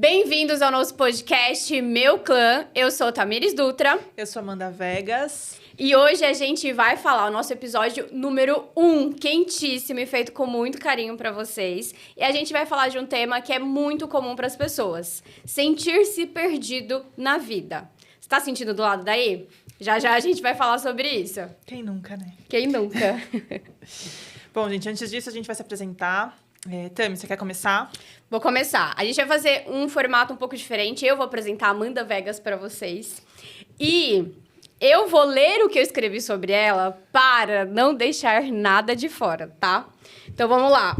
Bem-vindos ao nosso podcast Meu Clã. Eu sou Tamires Dutra. Eu sou Amanda Vegas. E hoje a gente vai falar o nosso episódio número 1, quentíssimo e feito com muito carinho pra vocês. E a gente vai falar de um tema que é muito comum pras pessoas: sentir-se perdido na vida. Você tá sentindo do lado daí? Já já a gente vai falar sobre isso. Quem nunca, né? Quem nunca? Bom, gente, antes disso a gente vai se apresentar. Tami, você quer começar? Vou começar. A gente vai fazer um formato um pouco diferente. Eu vou apresentar a Amanda Vegas pra vocês. E eu vou ler o que eu escrevi sobre ela para não deixar nada de fora, tá? Então, vamos lá.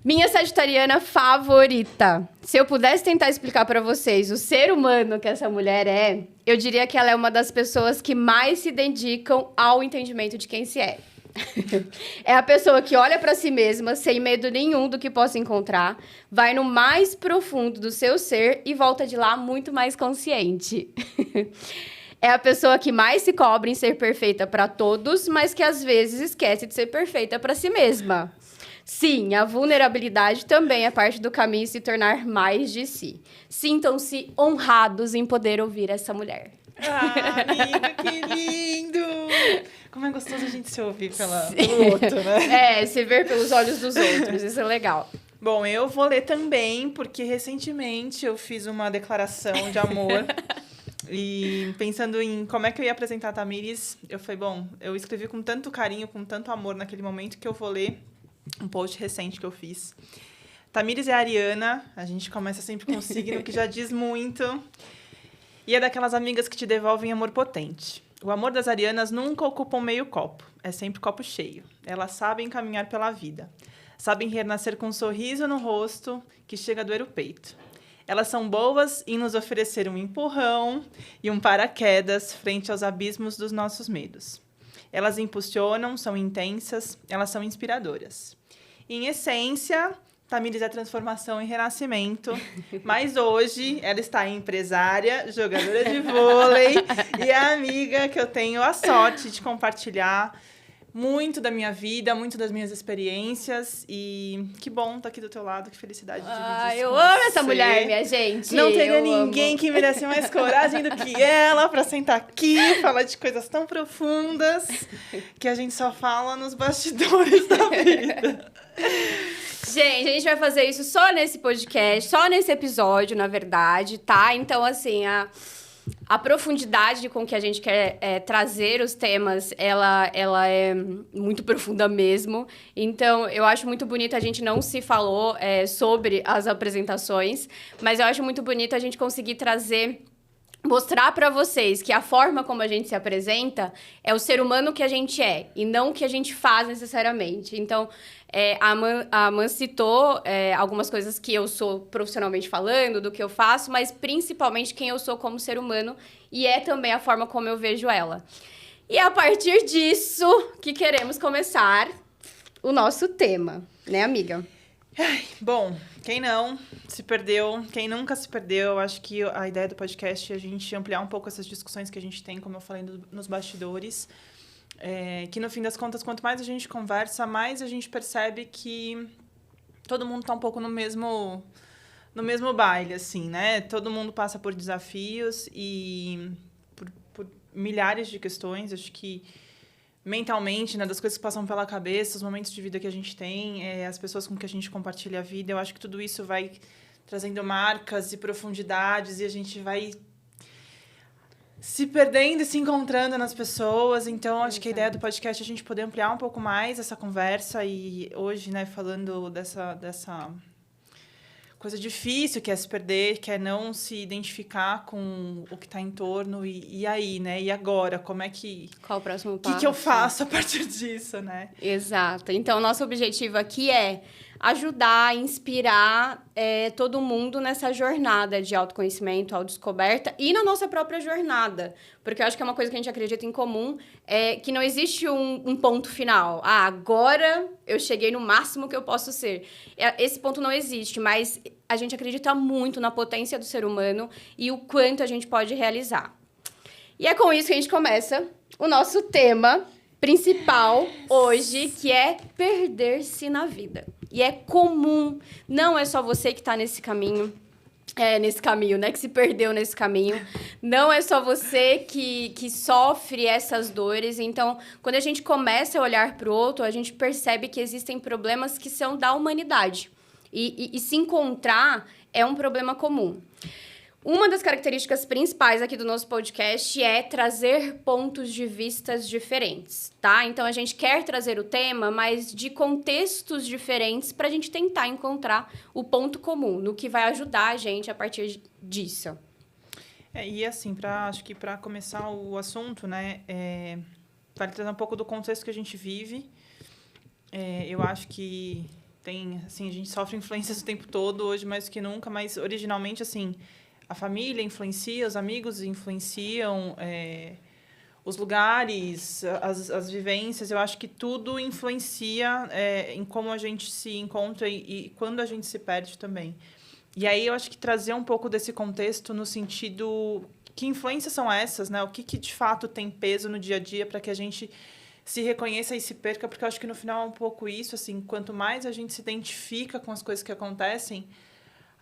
Minha sagitariana favorita. Se eu pudesse tentar explicar para vocês o ser humano que essa mulher é, eu diria que ela é uma das pessoas que mais se dedicam ao entendimento de quem se é. É a pessoa que olha para si mesma sem medo nenhum do que possa encontrar, vai no mais profundo do seu ser e volta de lá muito mais consciente. É a pessoa que mais se cobra em ser perfeita para todos, mas que às vezes esquece de ser perfeita para si mesma. Sim, a vulnerabilidade também é parte do caminho se tornar mais de si. Sintam-se honrados em poder ouvir essa mulher. Ah, amiga, que lindo! Como é gostoso a gente se ouvir pelo outro, né? Se ver pelos olhos dos outros, isso é legal. Bom, eu vou ler também, porque recentemente eu fiz uma declaração de amor. E pensando em como é que eu ia apresentar a Tamires, eu falei, bom, eu escrevi com tanto carinho, com tanto amor naquele momento, que eu vou ler um post recente que eu fiz. Tamires é ariana, a gente começa sempre com um signo que já diz muito. E é daquelas amigas que te devolvem amor potente. O amor das arianas nunca ocupa meio copo, é sempre copo cheio. Elas sabem caminhar pela vida. Sabem renascer com um sorriso no rosto que chega a doer o peito. Elas são boas em nos oferecer um empurrão e um paraquedas frente aos abismos dos nossos medos. Elas impulsionam, são intensas, elas são inspiradoras. Em essência, Tamires é transformação e renascimento, mas hoje ela está empresária, jogadora de vôlei e é a amiga que eu tenho a sorte de compartilhar muito da minha vida, muito das minhas experiências e que bom estar aqui do teu lado, que felicidade de dividir isso Eu com amo você. essa mulher, minha gente. Não teria Eu ninguém amo. que merece mais coragem do que ela para sentar aqui, falar de coisas tão profundas que a gente só fala nos bastidores da vida. Gente, a gente vai fazer isso só nesse podcast, só nesse episódio, na verdade, tá? Então, assim, a profundidade com que a gente quer trazer os temas, ela é muito profunda mesmo. Então, eu acho muito bonito, a gente não se falou sobre as apresentações, mas eu acho muito bonito a gente conseguir mostrar pra vocês que a forma como a gente se apresenta é o ser humano que a gente é, e não o que a gente faz necessariamente. Então, a Aman citou algumas coisas que eu sou profissionalmente falando, do que eu faço, mas principalmente quem eu sou como ser humano, e é também a forma como eu vejo ela. E a partir disso que queremos começar o nosso tema, né, amiga? Bom, quem não se perdeu, quem nunca se perdeu, eu acho que a ideia do podcast é a gente ampliar um pouco essas discussões que a gente tem, como eu falei nos bastidores, que no fim das contas, quanto mais a gente conversa, mais a gente percebe que todo mundo tá um pouco no mesmo baile, assim, né? Todo mundo passa por desafios e por milhares de questões, acho que mentalmente, né, das coisas que passam pela cabeça, os momentos de vida que a gente tem, as pessoas com que a gente compartilha a vida, eu acho que tudo isso vai trazendo marcas e profundidades e a gente vai se perdendo e se encontrando nas pessoas. Então, acho que a ideia do podcast é a gente poder ampliar um pouco mais essa conversa e hoje, né, falando dessa coisa difícil que é se perder, que é não se identificar com o que está em torno e aí, né? E agora? Como é que... Qual o próximo passo? O que eu faço a partir disso, né? Exato. Então, nosso objetivo aqui é ajudar, inspirar todo mundo nessa jornada de autoconhecimento, autodescoberta e na nossa própria jornada. Porque eu acho que é uma coisa que a gente acredita em comum, que não existe um ponto final. Agora eu cheguei no máximo que eu posso ser. Esse ponto não existe, mas a gente acredita muito na potência do ser humano e o quanto a gente pode realizar. E é com isso que a gente começa o nosso tema principal hoje, que é perder-se na vida. E é comum, não é só você que está nesse caminho. nesse caminho, né? Que se perdeu nesse caminho. Não é só você que sofre essas dores. Então, quando a gente começa a olhar para o outro, a gente percebe que existem problemas que são da humanidade. E se encontrar é um problema comum. Uma das características principais aqui do nosso podcast é trazer pontos de vistas diferentes, tá? Então, a gente quer trazer o tema, mas de contextos diferentes para a gente tentar encontrar o ponto comum, no que vai ajudar a gente a partir disso. E assim, acho que para começar o assunto, né, vale trazer um pouco do contexto que a gente vive. Eu acho que a gente sofre influências o tempo todo, hoje mais do que nunca, mas originalmente, assim, a família influencia, os amigos influenciam, os lugares, as vivências. Eu acho que tudo influencia em como a gente se encontra e quando a gente se perde também. E aí eu acho que trazer um pouco desse contexto no sentido... Que influências são essas, né? O que de fato tem peso no dia a dia para que a gente se reconheça e se perca? Porque eu acho que no final é um pouco isso, assim, quanto mais a gente se identifica com as coisas que acontecem,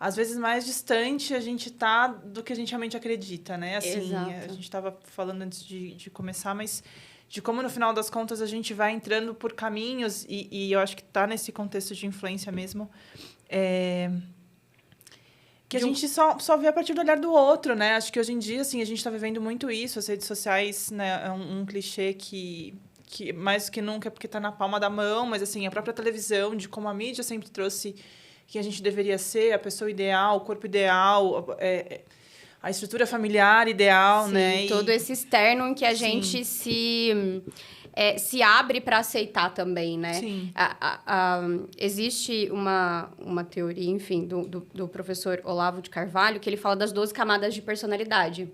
às vezes mais distante a gente tá do que a gente realmente acredita, né? Assim, Exato. A gente estava falando antes de começar, mas de como, no final das contas, a gente vai entrando por caminhos, e eu acho que tá nesse contexto de influência mesmo, que a gente só vê a partir do olhar do outro, né? Acho que hoje em dia, assim, a gente está vivendo muito isso. As redes sociais, né, é um clichê que mais do que nunca é porque está na palma da mão, mas, assim, a própria televisão, de como a mídia sempre trouxe que a gente deveria ser, a pessoa ideal, o corpo ideal, a estrutura familiar ideal, Sim, né? todo esse externo em que a gente se abre para aceitar também, né? Sim. Existe uma teoria, enfim, do professor Olavo de Carvalho, que ele fala das 12 camadas de personalidade.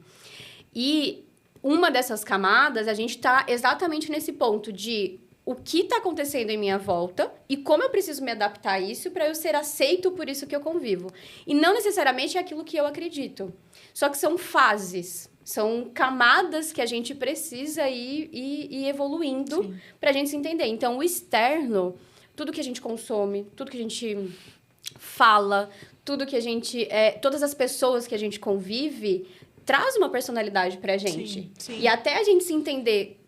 E uma dessas camadas, a gente está exatamente nesse ponto de o que está acontecendo em minha volta e como eu preciso me adaptar a isso para eu ser aceito por isso que eu convivo. E não necessariamente é aquilo que eu acredito. Só que são fases, são camadas que a gente precisa ir evoluindo para a gente se entender. Então, o externo, tudo que a gente consome, tudo que a gente fala, tudo que a gente... todas as pessoas que a gente convive, traz uma personalidade para a gente. Sim. E até a gente se entender...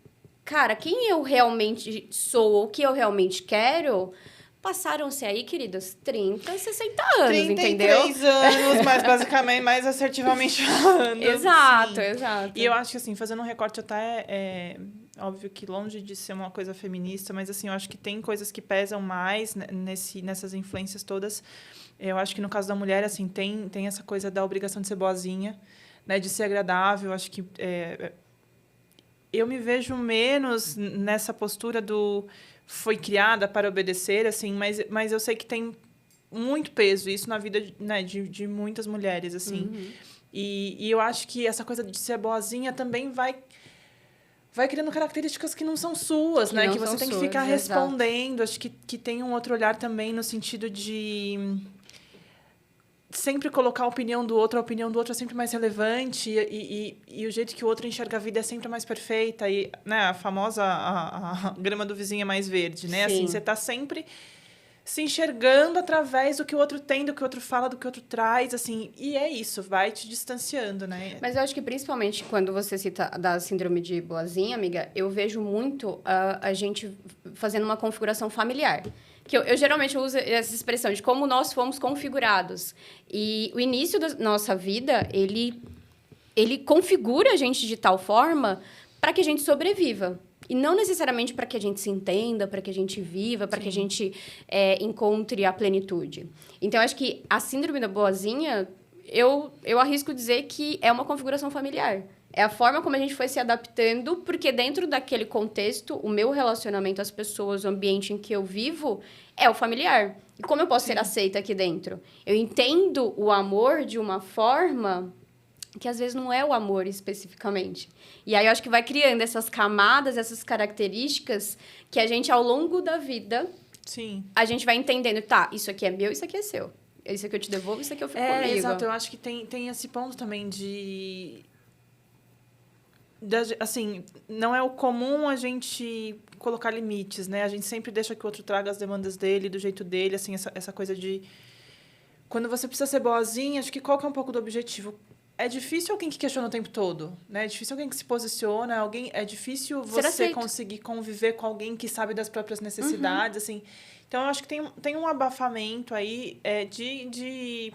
Cara, quem eu realmente sou ou o que eu realmente quero, passaram-se aí, queridos, 30, 60 anos, 33 entendeu? 33 anos, mais basicamente, mais assertivamente falando. Exato, Sim. exato. E eu acho que, assim, fazendo um recorte até... óbvio que longe de ser uma coisa feminista, mas, assim, eu acho que tem coisas que pesam mais nessas influências todas. Eu acho que, no caso da mulher, assim, tem essa coisa da obrigação de ser boazinha, né, de ser agradável. Acho que... eu me vejo menos nessa postura do foi criada para obedecer, assim, mas eu sei que tem muito peso isso na vida, né, de muitas mulheres, assim. Uhum. E eu acho que essa coisa de ser boazinha também vai criando características que não são suas, né? Que você tem que ficar respondendo. Acho que tem um outro olhar também no sentido de... sempre colocar a opinião do outro é sempre mais relevante e o jeito que o outro enxerga a vida é sempre mais perfeita. E, né, a famosa a grama do vizinho é mais verde, né? Sim. Assim, você está sempre se enxergando através do que o outro tem, do que o outro fala, do que o outro traz, assim. E é isso, vai te distanciando, né? Mas eu acho que, principalmente, quando você cita da síndrome de boazinha, amiga, eu vejo muito a gente fazendo uma configuração familiar. Que eu geralmente uso essa expressão de como nós fomos configurados. E o início da nossa vida, ele configura a gente de tal forma para que a gente sobreviva. E não necessariamente para que a gente se entenda, para que a gente viva, para que a gente encontre a plenitude. Então, acho que a síndrome da boazinha, eu arrisco dizer que é uma configuração familiar. É a forma como a gente foi se adaptando, porque dentro daquele contexto, o meu relacionamento às pessoas, o ambiente em que eu vivo, é o familiar. E como eu posso ser aceita aqui dentro? Eu entendo o amor de uma forma que às vezes não é o amor especificamente. E aí eu acho que vai criando essas camadas, essas características que a gente, ao longo da vida, a gente vai entendendo, tá, isso aqui é meu, isso aqui é seu. Isso aqui eu te devolvo, isso aqui eu fico comigo. Exato. Eu acho que tem esse ponto também assim, não é o comum a gente colocar limites, né? A gente sempre deixa que o outro traga as demandas dele, do jeito dele, assim, essa coisa de quando você precisa ser boazinha, acho que qual que é um pouco do objetivo? É difícil alguém que questiona o tempo todo, né? É difícil alguém que se posiciona, é difícil você conseguir conviver com alguém que sabe das próprias necessidades, assim. Então, eu acho que tem um abafamento aí de...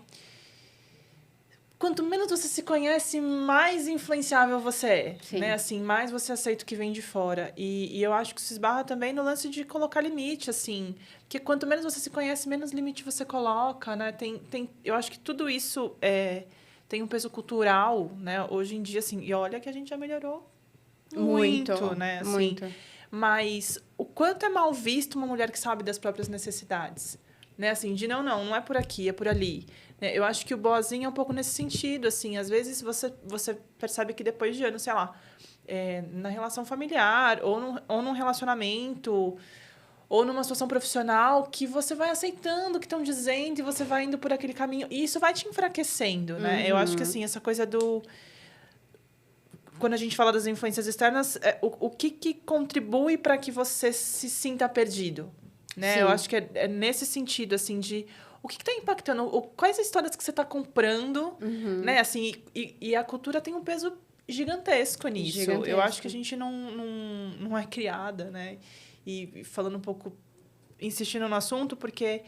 Quanto menos você se conhece, mais influenciável você é, né? Assim, mais você aceita o que vem de fora. E eu acho que isso esbarra também no lance de colocar limite, assim. Porque quanto menos você se conhece, menos limite você coloca, né? Eu acho que tudo isso tem um peso cultural, né? Hoje em dia, assim, e olha que a gente já melhorou muito, né? Assim, muito. Mas o quanto é mal visto uma mulher que sabe das próprias necessidades, né? Assim, de não é por aqui, é por ali. Né? Eu acho que o boazinho é um pouco nesse sentido, assim. Às vezes você percebe que depois de anos, sei lá, na relação familiar ou num relacionamento ou numa situação profissional, que você vai aceitando o que estão dizendo e você vai indo por aquele caminho. E isso vai te enfraquecendo, né? Eu acho que, assim, essa coisa do... Quando a gente fala das influências externas, o que contribui para que você se sinta perdido, né? Sim. Eu acho que é nesse sentido, assim, de... O que está impactando? Quais histórias que você está comprando, né? Assim, e a cultura tem um peso gigantesco nisso. Gigantesco. Eu acho que a gente não é criada, né? E falando um pouco, insistindo no assunto, porque,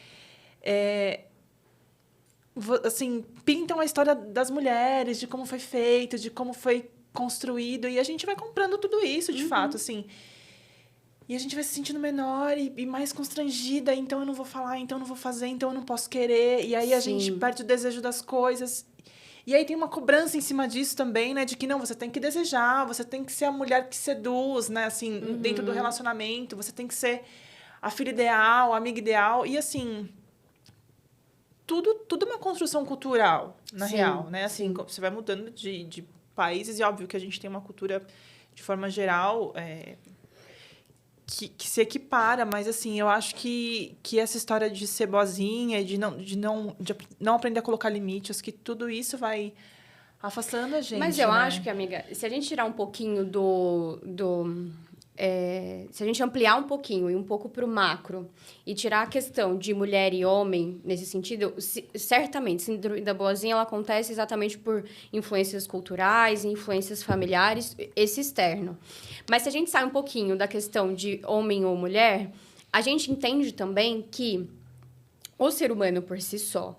assim, pintam a história das mulheres, de como foi feito, de como foi construído, e a gente vai comprando tudo isso, de fato, assim. E a gente vai se sentindo menor e mais constrangida, então eu não vou falar, então eu não vou fazer, então eu não posso querer, e aí a gente perde o desejo das coisas. E aí tem uma cobrança em cima disso também, né? De que, não, você tem que desejar, você tem que ser a mulher que seduz, né? Assim, dentro do relacionamento, você tem que ser a filha ideal, a amiga ideal. E, assim, tudo é uma construção cultural, na real, né? Assim, você vai mudando de países, e óbvio que a gente tem uma cultura, de forma geral, que se equipara, mas, assim, eu acho que essa história de ser boazinha, de não aprender a colocar limites, que tudo isso vai afastando a gente. Mas eu acho que, amiga, se a gente tirar um pouquinho se a gente ampliar um pouquinho e um pouco para o macro e tirar a questão de mulher e homem nesse sentido, certamente, síndrome da boazinha ela acontece exatamente por influências culturais, influências familiares, esse externo. Mas se a gente sai um pouquinho da questão de homem ou mulher, a gente entende também que o ser humano por si só,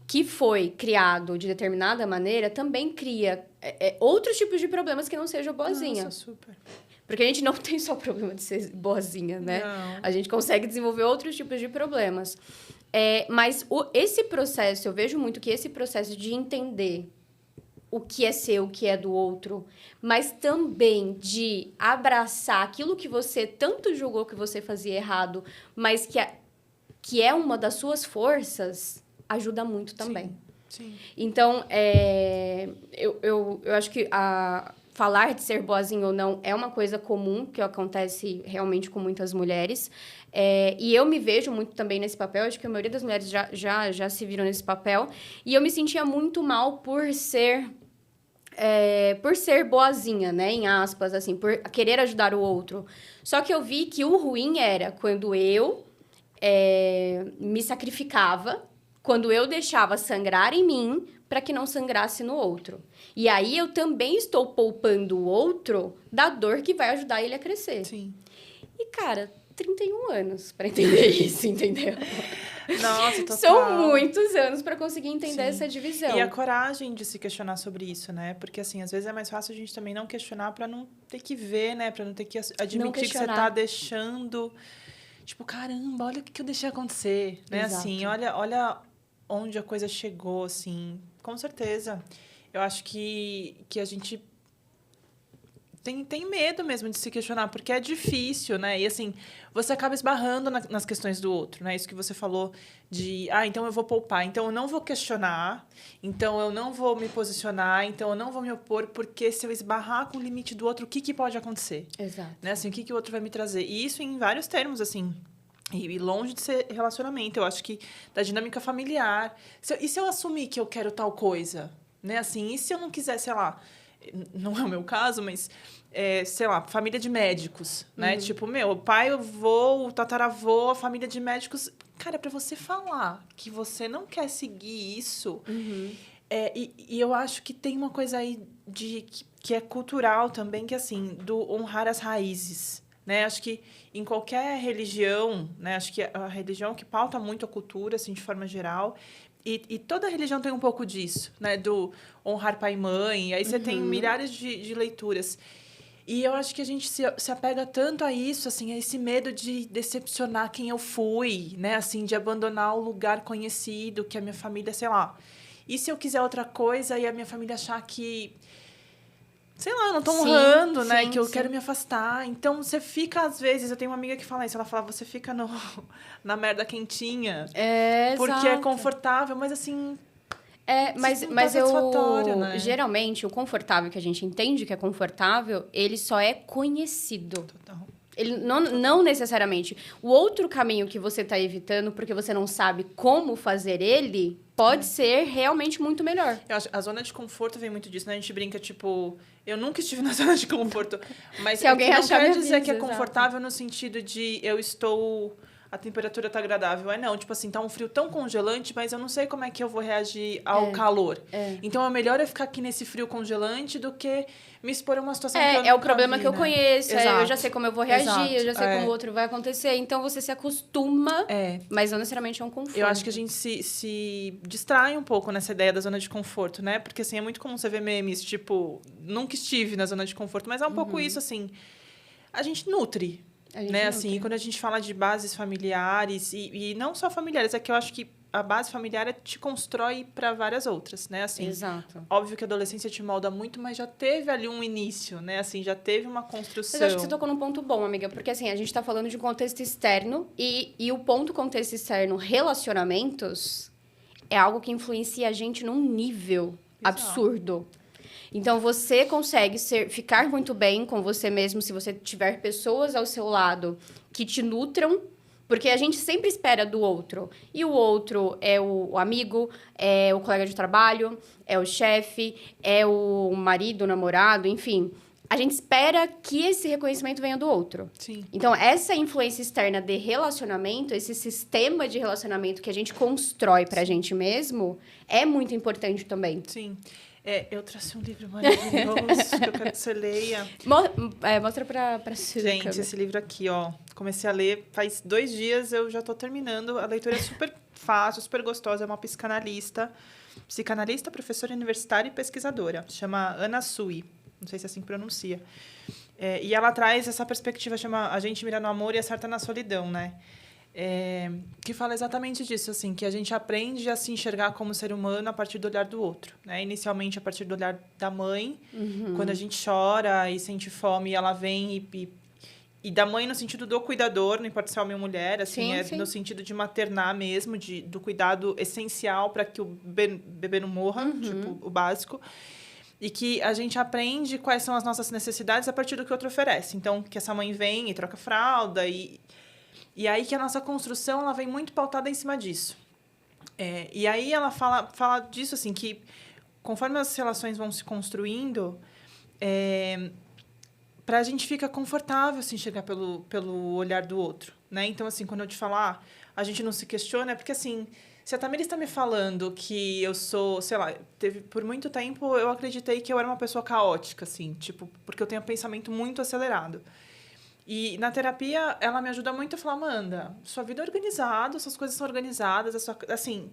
que foi criado de determinada maneira, também cria outros tipos de problemas que não sejam boazinha. Nossa, super. Porque a gente não tem só o problema de ser boazinha, né? Não. A gente consegue desenvolver outros tipos de problemas. Mas esse processo, eu vejo muito que esse processo de entender o que é seu, o que é do outro, mas também de abraçar aquilo que você tanto julgou que você fazia errado, mas que é uma das suas forças, ajuda muito também. Sim. Então, eu acho que falar de ser boazinha ou não é uma coisa comum, que acontece realmente com muitas mulheres. E eu me vejo muito também nesse papel. Acho que a maioria das mulheres já se viram nesse papel. E eu me sentia muito mal por ser boazinha, né? Em aspas, assim, por querer ajudar o outro. Só que eu vi que o ruim era quando eu me sacrificava, quando eu deixava sangrar em mim para que não sangrasse no outro. E aí eu também estou poupando o outro da dor que vai ajudar ele a crescer. Sim. E, cara, 31 anos para entender isso, entendeu? Nossa, total. São muitos anos para conseguir entender essa divisão. E a coragem de se questionar sobre isso, né? Porque, assim, às vezes é mais fácil a gente também não questionar para não ter que ver, né? Para não ter que admitir que você tá deixando... Tipo, caramba, olha o que eu deixei acontecer, né? Exato. Assim, olha onde a coisa chegou, assim. Com certeza. Eu acho que a gente tem medo mesmo de se questionar, porque é difícil, né? E, assim, você acaba esbarrando nas questões do outro, né? Isso que você falou de, então eu vou poupar, então eu não vou questionar, então eu não vou me posicionar, então eu não vou me opor, porque se eu esbarrar com o limite do outro, o que pode acontecer? Exato. Né? Assim, o que o outro vai me trazer? E isso em vários termos, assim. E longe de ser relacionamento, eu acho que da dinâmica familiar. E se eu assumir que eu quero tal coisa? Né? Assim, e se eu não quiser, sei lá, não é o meu caso, mas, sei lá, família de médicos, né? Tipo, o pai, o avô, o tataravô, a família de médicos. Cara, para você falar que você não quer seguir isso... E eu acho que tem uma coisa aí que é cultural também, que assim, do honrar as raízes, né? Acho que em qualquer religião, né? Acho que a religião que pauta muito a cultura, assim, de forma geral. E toda religião tem um pouco disso, né? Do honrar pai e mãe. Aí você tem milhares de leituras. E eu acho que a gente se apega tanto a isso, assim, a esse medo de decepcionar quem eu fui, né? Assim, de abandonar o lugar conhecido, que a minha família, sei lá... E se eu quiser outra coisa e a minha família achar que, sei lá, não estão honrando, né? Que eu quero me afastar. Então, você fica, às vezes... Eu tenho uma amiga que fala isso. Ela fala, você fica na merda quentinha. Porque é confortável. Mas, assim... Mas eu... Né? Geralmente, o confortável que a gente entende que é confortável, ele só é conhecido. Total. Ele não necessariamente. O outro caminho que você está evitando, porque você não sabe como fazer ele, pode ser realmente muito melhor. Eu acho, a zona de conforto vem muito disso, né? A gente brinca, tipo... Eu nunca estive na zona de conforto. Mas se alguém achar, não quer dizer que é confortável no sentido de eu estou... A temperatura tá agradável. Não, tipo assim, tá um frio tão congelante, mas eu não sei como é que eu vou reagir ao calor. Então, é melhor eu ficar aqui nesse frio congelante do que me expor a uma situação que eu nunca o problema que eu conheço. Eu já sei como eu vou reagir, eu já sei como o outro vai acontecer. Então, você se acostuma, mas não necessariamente é um conforto. Eu acho que a gente se distrai um pouco nessa ideia da zona de conforto, né? Porque, assim, é muito comum você ver memes, tipo... Nunca estive na zona de conforto, mas é um pouco isso, assim... A gente nutre. Né? Assim, quando a gente fala de bases familiares, e não só familiares, é que eu acho que a base familiar te constrói para várias outras, né? Assim, exato. Óbvio que a adolescência te molda muito, mas já teve ali um início, né? Assim, já teve uma construção. Mas eu acho que você tocou num ponto bom, amiga, porque assim, a gente tá falando de contexto externo e o ponto contexto externo, relacionamentos, é algo que influencia a gente num nível absurdo. Então, você consegue ficar muito bem com você mesmo se você tiver pessoas ao seu lado que te nutram, porque a gente sempre espera do outro. E o outro é o amigo, é o colega de trabalho, é o chefe, é o marido, o namorado, enfim. A gente espera que esse reconhecimento venha do outro. Sim. Então, essa influência externa de relacionamento, esse sistema de relacionamento que a gente constrói pra gente mesmo, é muito importante também. Sim. Eu trouxe um livro maravilhoso que eu quero que você leia. Mostra pra sua Gente, câmera. esse livro aqui, ó. Comecei a ler faz 2 dias, eu já tô terminando. A leitura é super fácil, super gostosa. É uma psicanalista, professora universitária e pesquisadora. Chama Ana Sui. Não sei se é assim que pronuncia. E ela traz essa perspectiva, chama A Gente Mira no Amor e Acerta na Solidão, né? Que fala exatamente disso, assim, que a gente aprende a se enxergar como ser humano a partir do olhar do outro, né? Inicialmente a partir do olhar da mãe, quando a gente chora e sente fome, e ela vem e da mãe no sentido do cuidador, não importa se é homem ou mulher, assim, sim. No sentido de maternar mesmo, do cuidado essencial para que o bebê não morra, tipo, o básico. E que a gente aprende quais são as nossas necessidades a partir do que o outro oferece. Então, que essa mãe vem e troca fralda e aí que a nossa construção ela vem muito pautada em cima disso. E aí ela fala disso, assim, que conforme as relações vão se construindo, para a gente fica confortável se enxergar pelo olhar do outro, né? Então, assim, quando eu te falar, a gente não se questiona, é porque, assim, se a Tamires está me falando que eu sou, sei lá, por muito tempo eu acreditei que eu era uma pessoa caótica, assim, tipo, porque eu tenho um pensamento muito acelerado. E na terapia, ela me ajuda muito a falar, Amanda, sua vida é organizada, suas coisas são organizadas, assim,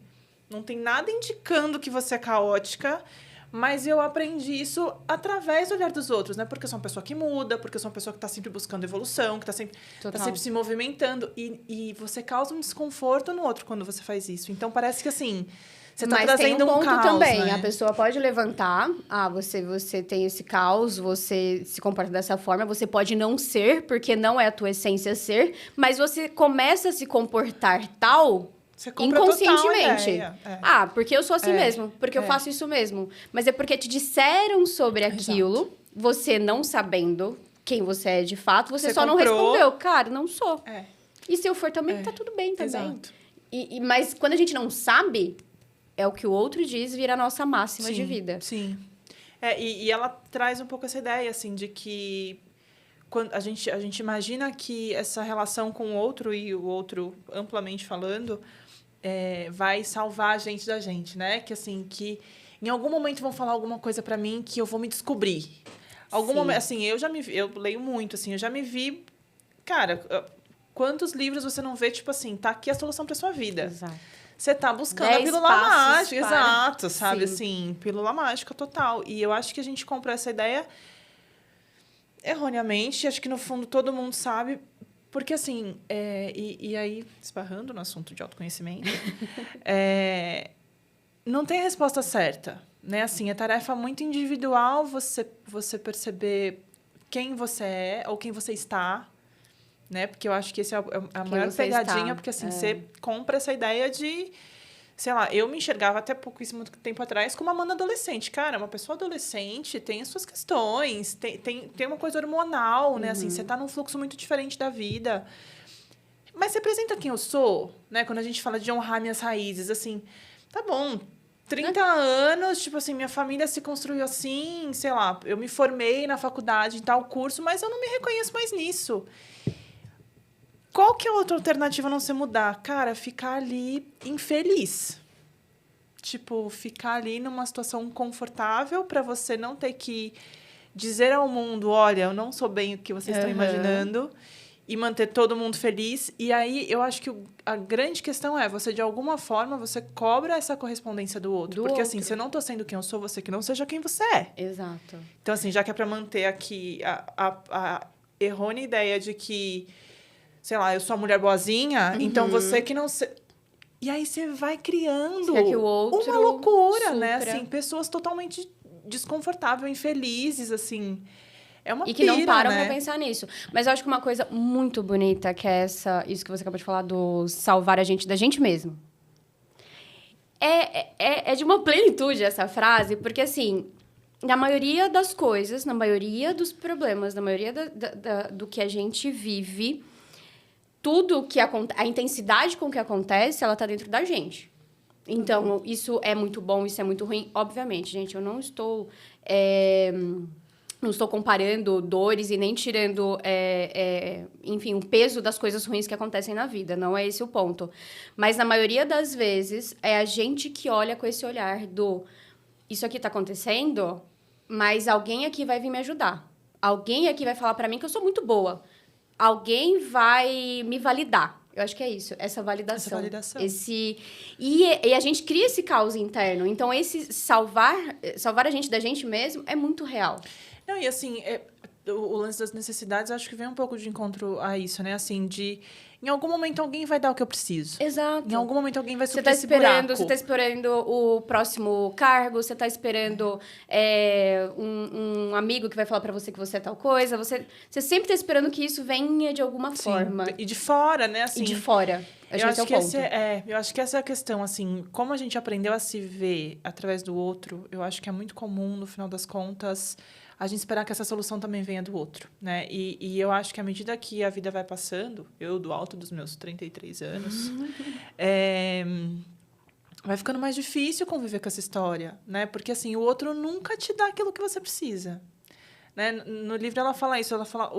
não tem nada indicando que você é caótica, mas eu aprendi isso através do olhar dos outros, né? Porque eu sou uma pessoa que muda, porque eu sou uma pessoa que está sempre buscando evolução, que está sempre se movimentando. E você causa um desconforto no outro quando você faz isso. Então, parece que, assim... Você tá trazendo tem um ponto caos, também. né? A pessoa pode levantar. Você tem esse caos, você se comporta dessa forma. Você pode não ser, porque não é a tua essência ser. Mas você começa a se comportar tal... inconscientemente. Porque eu sou assim mesmo. Porque eu faço isso mesmo. Mas é porque te disseram sobre aquilo. Exato. Você não sabendo quem você é de fato. Você só não respondeu. Cara, não sou. E se eu for também, tá tudo bem também. Exato. Mas quando a gente não sabe... É o que o outro diz, vira a nossa máxima de vida. Sim. E ela traz um pouco essa ideia, assim, de que quando a gente imagina que essa relação com o outro, e o outro, amplamente falando, vai salvar a gente da gente, né? Que, assim, que em algum momento vão falar alguma coisa pra mim que eu vou me descobrir. Algum momento, assim, eu leio muito, assim, eu já me vi... Cara, quantos livros você não vê, tipo assim, tá aqui a solução pra sua vida. Exato. Você tá buscando 10 a pílula passos mágica, para- exato, sabe? Sim. Assim, pílula mágica total. E eu acho que a gente comprou essa ideia erroneamente, acho que no fundo todo mundo sabe, porque assim, e aí, esbarrando no assunto de autoconhecimento, não tem a resposta certa, né? Assim, é tarefa muito individual você perceber quem você é ou quem você está, né? Porque eu acho que esse é a maior você pegadinha, está. porque assim, você compra essa ideia de, sei lá, eu me enxergava até pouquíssimo tempo atrás como uma Amanda adolescente. Cara, uma pessoa adolescente tem as suas questões, tem uma coisa hormonal, né? Assim, você tá num fluxo muito diferente da vida. Mas representa quem eu sou, né? Quando a gente fala de honrar minhas raízes, assim, tá bom, 30 anos, tipo assim, minha família se construiu assim, sei lá, eu me formei na faculdade em tal curso, mas eu não me reconheço mais nisso. Qual que é a outra alternativa a não ser mudar? Cara, ficar ali infeliz. Tipo, ficar ali numa situação confortável para você não ter que dizer ao mundo, olha, eu não sou bem o que vocês estão imaginando, e manter todo mundo feliz. E aí, eu acho que a grande questão é, você, de alguma forma, você cobra essa correspondência do outro. Porque, assim, se eu não tô sendo quem eu sou, você que não seja quem você é. Exato. Então, assim, já que é para manter aqui a errônea ideia de que, sei lá, eu sou a mulher boazinha, então você que não... E aí você vai criando Quer que o outro uma loucura, né? supra. Assim, pessoas totalmente desconfortáveis, infelizes, assim. É uma E que não pira, param né? pra pensar nisso. Mas eu acho que uma coisa muito bonita, que é isso que você acabou de falar, do salvar a gente da gente mesmo. É de uma plenitude essa frase, porque assim, na maioria das coisas, na maioria dos problemas, na maioria do que a gente vive, tudo que acontece, a intensidade com que acontece, ela tá dentro da gente. Então, isso é muito bom, isso é muito ruim. Obviamente, gente, eu não estou... não estou comparando dores e nem tirando, enfim, o peso das coisas ruins que acontecem na vida. Não é esse o ponto. Mas, na maioria das vezes, é a gente que olha com esse olhar do... Isso aqui está acontecendo, mas alguém aqui vai vir me ajudar. Alguém aqui vai falar para mim que eu sou muito boa. Alguém vai me validar. Eu acho que é isso, essa validação. Essa validação. E a gente cria esse caos interno. Então, esse salvar a gente da gente mesmo é muito real. Não, e assim, o lance das necessidades, acho que vem um pouco de encontro a isso, né? Assim, de... Em algum momento, alguém vai dar o que eu preciso. Exato. Em algum momento, alguém vai suprir esse buraco. Você tá esperando o próximo cargo, você tá esperando um amigo que vai falar pra você que você é tal coisa. Você sempre tá esperando que isso venha de alguma forma. E de fora, né? Assim, E de fora. Eu acho que ponto. eu acho que essa é a questão, assim, como a gente aprendeu a se ver através do outro, eu acho que é muito comum, no final das contas, a gente esperar que essa solução também venha do outro, né? E eu acho que à medida que a vida vai passando, eu do alto dos meus 33 anos, vai ficando mais difícil conviver com essa história, né? Porque, assim, o outro nunca te dá aquilo que você precisa, né? No livro ela fala isso, ela fala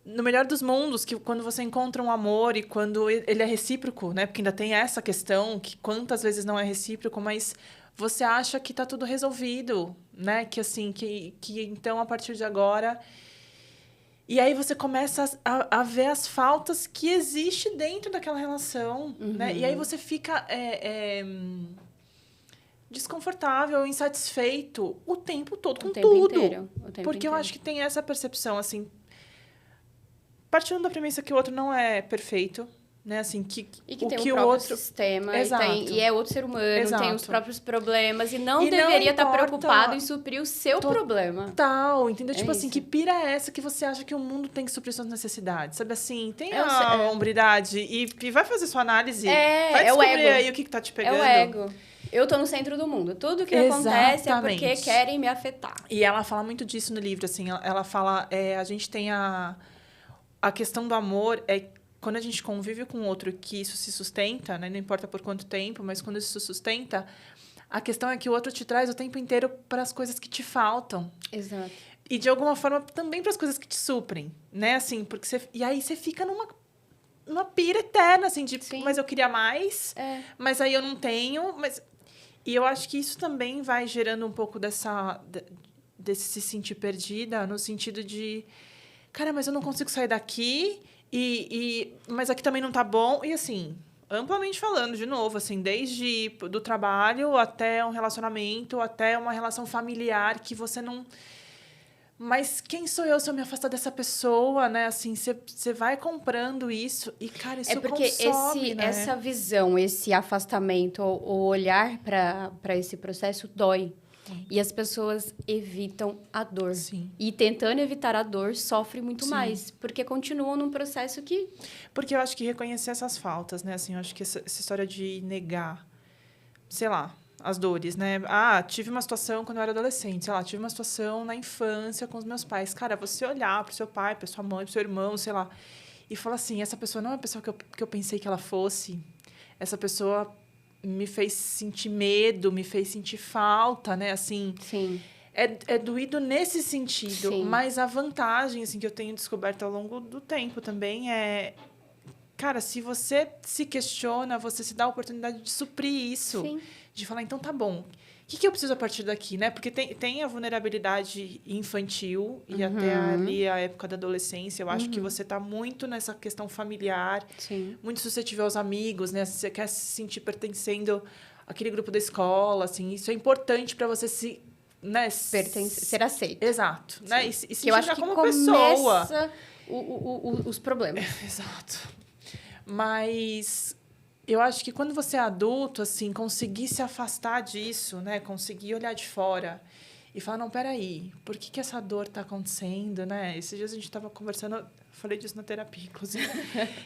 no melhor dos mundos, que quando você encontra um amor e quando ele é recíproco, né? Porque ainda tem essa questão, que quantas vezes não é recíproco, mas você acha que tá tudo resolvido, né? Que assim, que então, a partir de agora... E aí você começa a ver as faltas que existem dentro daquela relação, né? E aí você fica desconfortável, insatisfeito o tempo todo com tudo. Porque eu acho que tem essa percepção, assim... Partindo da premissa que o outro não é perfeito, né? Assim, e que tem o próprio sistema. Exato. E é outro ser humano, Exato. tem os próprios problemas. E não deveria estar preocupado em suprir o seu problema. Total, entendeu? Tipo isso. assim, que pira é essa que você acha que o mundo tem que suprir suas necessidades? Sabe assim, tem a hombridade e vai fazer sua análise. Vai descobrir aí o que tá te pegando. É o ego. Eu tô no centro do mundo. Tudo que acontece é porque querem me afetar. E ela fala muito disso no livro, assim. Ela fala, a gente tem a questão do amor quando a gente convive com outro que isso se sustenta, né? Não importa por quanto tempo, mas quando isso se sustenta, A questão é que o outro te traz o tempo inteiro para as coisas que te faltam. Exato. E, de alguma forma, também para as coisas que te suprem, né? Assim, porque e aí você fica numa pira eterna, assim, de... Sim. Mas eu queria mais, mas aí eu não tenho, mas... E eu acho que isso também vai gerando um pouco desse se sentir perdida, no sentido de... Cara, mas eu não consigo sair daqui, mas aqui também não tá bom. E, assim, amplamente falando, de novo, assim, desde do trabalho até um relacionamento, até uma relação familiar que você não... Mas quem sou eu se eu me afastar dessa pessoa, né? Assim, você vai comprando isso e, cara, isso porque consome, né? essa visão, esse afastamento, o olhar para esse processo dói. E as pessoas evitam a dor. Sim. E tentando evitar a dor, sofre muito Sim. mais. Porque continuam num processo que... Porque eu acho que reconhecer essas faltas, né? Assim, eu acho que essa história de negar, sei lá, as dores, né? Ah, tive uma situação quando eu era adolescente, sei lá, tive uma situação na infância com os meus pais. Cara, você olhar pro seu pai, pra sua mãe, pro seu irmão, sei lá, e falar assim, essa pessoa não é a pessoa que eu pensei que ela fosse. Essa pessoa me fez sentir medo, me fez sentir falta, né? Assim, Sim. É doído nesse sentido. Sim. Mas a vantagem, assim, que eu tenho descoberto ao longo do tempo também é... Cara, se você se questiona, você se dá a oportunidade de suprir isso. Sim. De falar, então tá bom. O que eu preciso a partir daqui, né? Porque tem a vulnerabilidade infantil e até ali a época da adolescência. Eu acho que você tá muito nessa questão familiar. Sim. Muito suscetível aos amigos, né? Você quer se sentir pertencendo àquele grupo da escola, assim. Isso é importante para você se... Né? Ser aceito. Exato. Né? E se Que eu acho que como começa pessoa. os problemas. Exato. Mas eu acho que quando você é adulto, assim, conseguir se afastar disso, né? Conseguir olhar de fora e falar, não, peraí, por que essa dor tá acontecendo, né? Esses dias a gente tava conversando, falei disso na terapia, inclusive,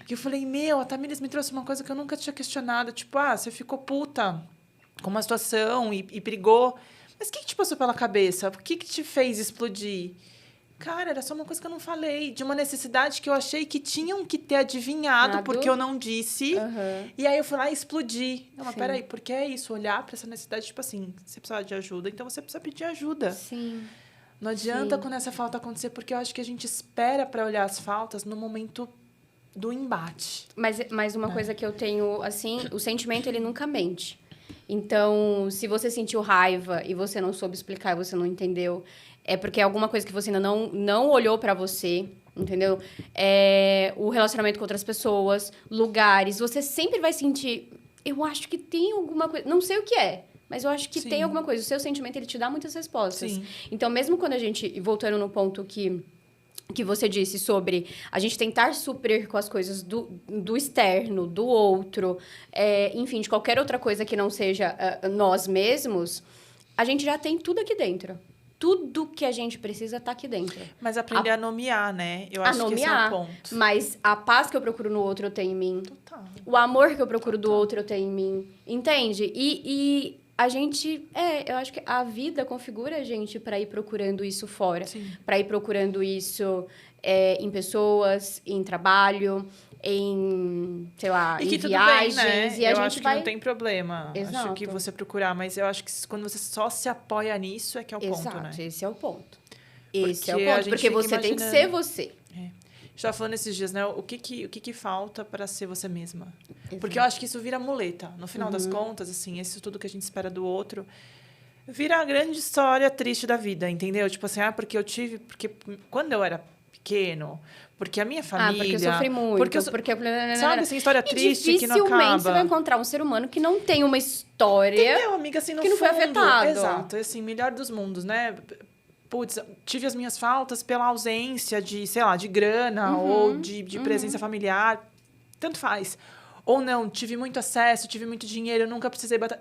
que eu falei, a Tamires me trouxe uma coisa que eu nunca tinha questionado, tipo, você ficou puta com uma situação e brigou, mas o que te passou pela cabeça? O que te fez explodir? Cara, era só uma coisa que eu não falei. De uma necessidade que eu achei que tinham que ter adivinhado, porque eu não disse. E aí eu fui lá e explodi. Não, mas peraí, porque é isso? Olhar para essa necessidade, tipo assim, você precisa de ajuda, então você precisa pedir ajuda. Sim. Não adianta quando essa falta acontecer, porque eu acho que a gente espera para olhar as faltas no momento do embate. Mas uma coisa que eu tenho, assim, o sentimento, ele nunca mente. Então, se você sentiu raiva e você não soube explicar e você não entendeu, é porque é alguma coisa que você ainda não olhou pra você, entendeu? O relacionamento com outras pessoas, lugares. Você sempre vai sentir... Eu acho que tem alguma coisa... Não sei o que é, mas eu acho que tem alguma coisa. O seu sentimento, ele te dá muitas respostas. Sim. Então, mesmo quando a gente... Voltando no ponto que você disse sobre a gente tentar suprir com as coisas do externo, do outro, enfim, de qualquer outra coisa que não seja nós mesmos, a gente já tem tudo aqui dentro. Tudo que a gente precisa tá aqui dentro. Mas aprender a nomear, né? Eu acho que esse é o ponto. Mas a paz que eu procuro no outro eu tenho em mim. Total. O amor que eu procuro do outro eu tenho em mim. Entende? E a gente... eu acho que a vida configura a gente para ir procurando isso fora. Para ir procurando isso em pessoas, em trabalho, em, sei lá, em viagens. Tudo bem, né? E a eu gente acho vai... que não tem problema. Exato. Acho que você procurar, mas eu acho que quando você só se apoia nisso é que é o ponto, né? Exato, esse é o ponto. Esse é o ponto, porque você tem que ser você. A gente estava falando esses dias, né? O que falta para ser você mesma? Exato. Porque eu acho que isso vira muleta. No final das contas, assim, isso tudo que a gente espera do outro vira a grande história triste da vida, entendeu? Tipo assim, porque quando eu era pequeno, porque a minha família... porque eu sofri muito, porque... Sabe, assim, história triste que não acaba. Dificilmente você vai encontrar um ser humano que não tem uma história... Entendeu, amiga? Assim, no que não fundo, foi afetado. Exato, assim, melhor dos mundos, né? Putz, tive as minhas faltas pela ausência de, sei lá, de grana ou de presença familiar. Tanto faz. Ou não, tive muito acesso, tive muito dinheiro, eu nunca precisei bater...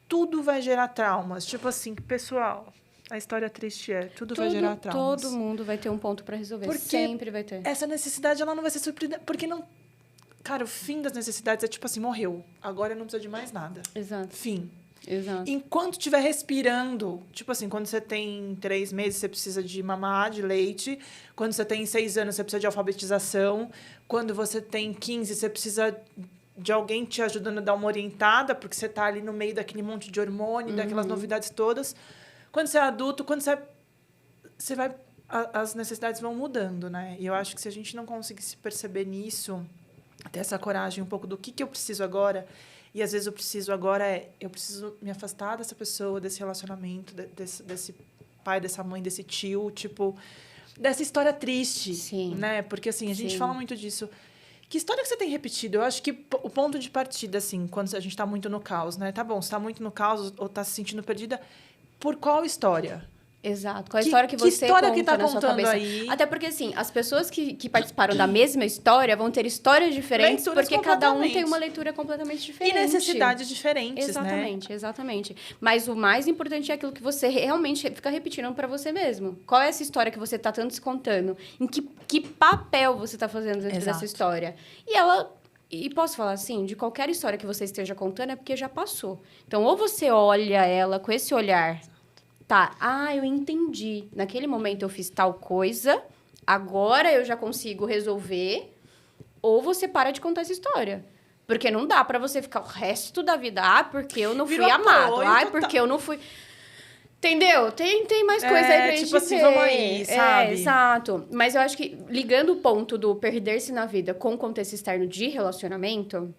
Tudo vai gerar traumas. Tipo assim, pessoal... A história triste tudo vai gerar traumas. Todo mundo vai ter um ponto para resolver. Porque sempre vai ter. Essa necessidade, ela não vai ser surpreendente. Porque não... Cara, o fim das necessidades é tipo assim, morreu. Agora não precisa de mais nada. Exato. Fim. Exato. Enquanto estiver respirando, tipo assim, quando você tem 3 meses, você precisa de mamar, de leite. Quando você tem 6 anos, você precisa de alfabetização. Quando você tem 15, você precisa de alguém te ajudando a dar uma orientada, porque você tá ali no meio daquele monte de hormônio, daquelas novidades todas. Quando você é adulto, você vai... As necessidades vão mudando, né? E eu acho que se a gente não conseguir se perceber nisso, ter essa coragem um pouco do que eu preciso agora, e às vezes eu preciso me afastar dessa pessoa, desse relacionamento, desse pai, dessa mãe, desse tio, tipo, dessa história triste, Sim. né? Porque, assim, a gente Sim. fala muito disso. Que história que você tem repetido? Eu acho que o ponto de partida, assim, quando a gente tá muito no caos, né? Tá bom, você tá muito no caos ou tá se sentindo perdida, por qual história? Exato. Qual a história que você história conta que tá na sua contando cabeça? aí? Até porque, assim, as pessoas que participaram da mesma história vão ter histórias diferentes, Leituras porque cada um tem completamente. uma leitura completamente E diferente. necessidades diferentes, Exatamente, né? exatamente. Mas o mais importante é aquilo que você realmente fica repetindo pra você mesmo. Qual é essa história que você tá tanto se contando? Em que papel você tá fazendo dentro Exato. dessa história? E posso falar assim, de qualquer história que você esteja contando é porque já passou. Então, ou você olha ela com esse olhar... Tá, eu entendi. Naquele momento eu fiz tal coisa, agora eu já consigo resolver. Ou você para de contar essa história. Porque não dá pra você ficar o resto da vida, porque eu não fui Virou amado, apoio total. porque eu não fui... Entendeu? Tem mais coisa aí pra gente tipo assim, ver. vamos aí, sabe? Exato. Mas eu acho que, ligando o ponto do perder-se na vida com o contexto externo de relacionamento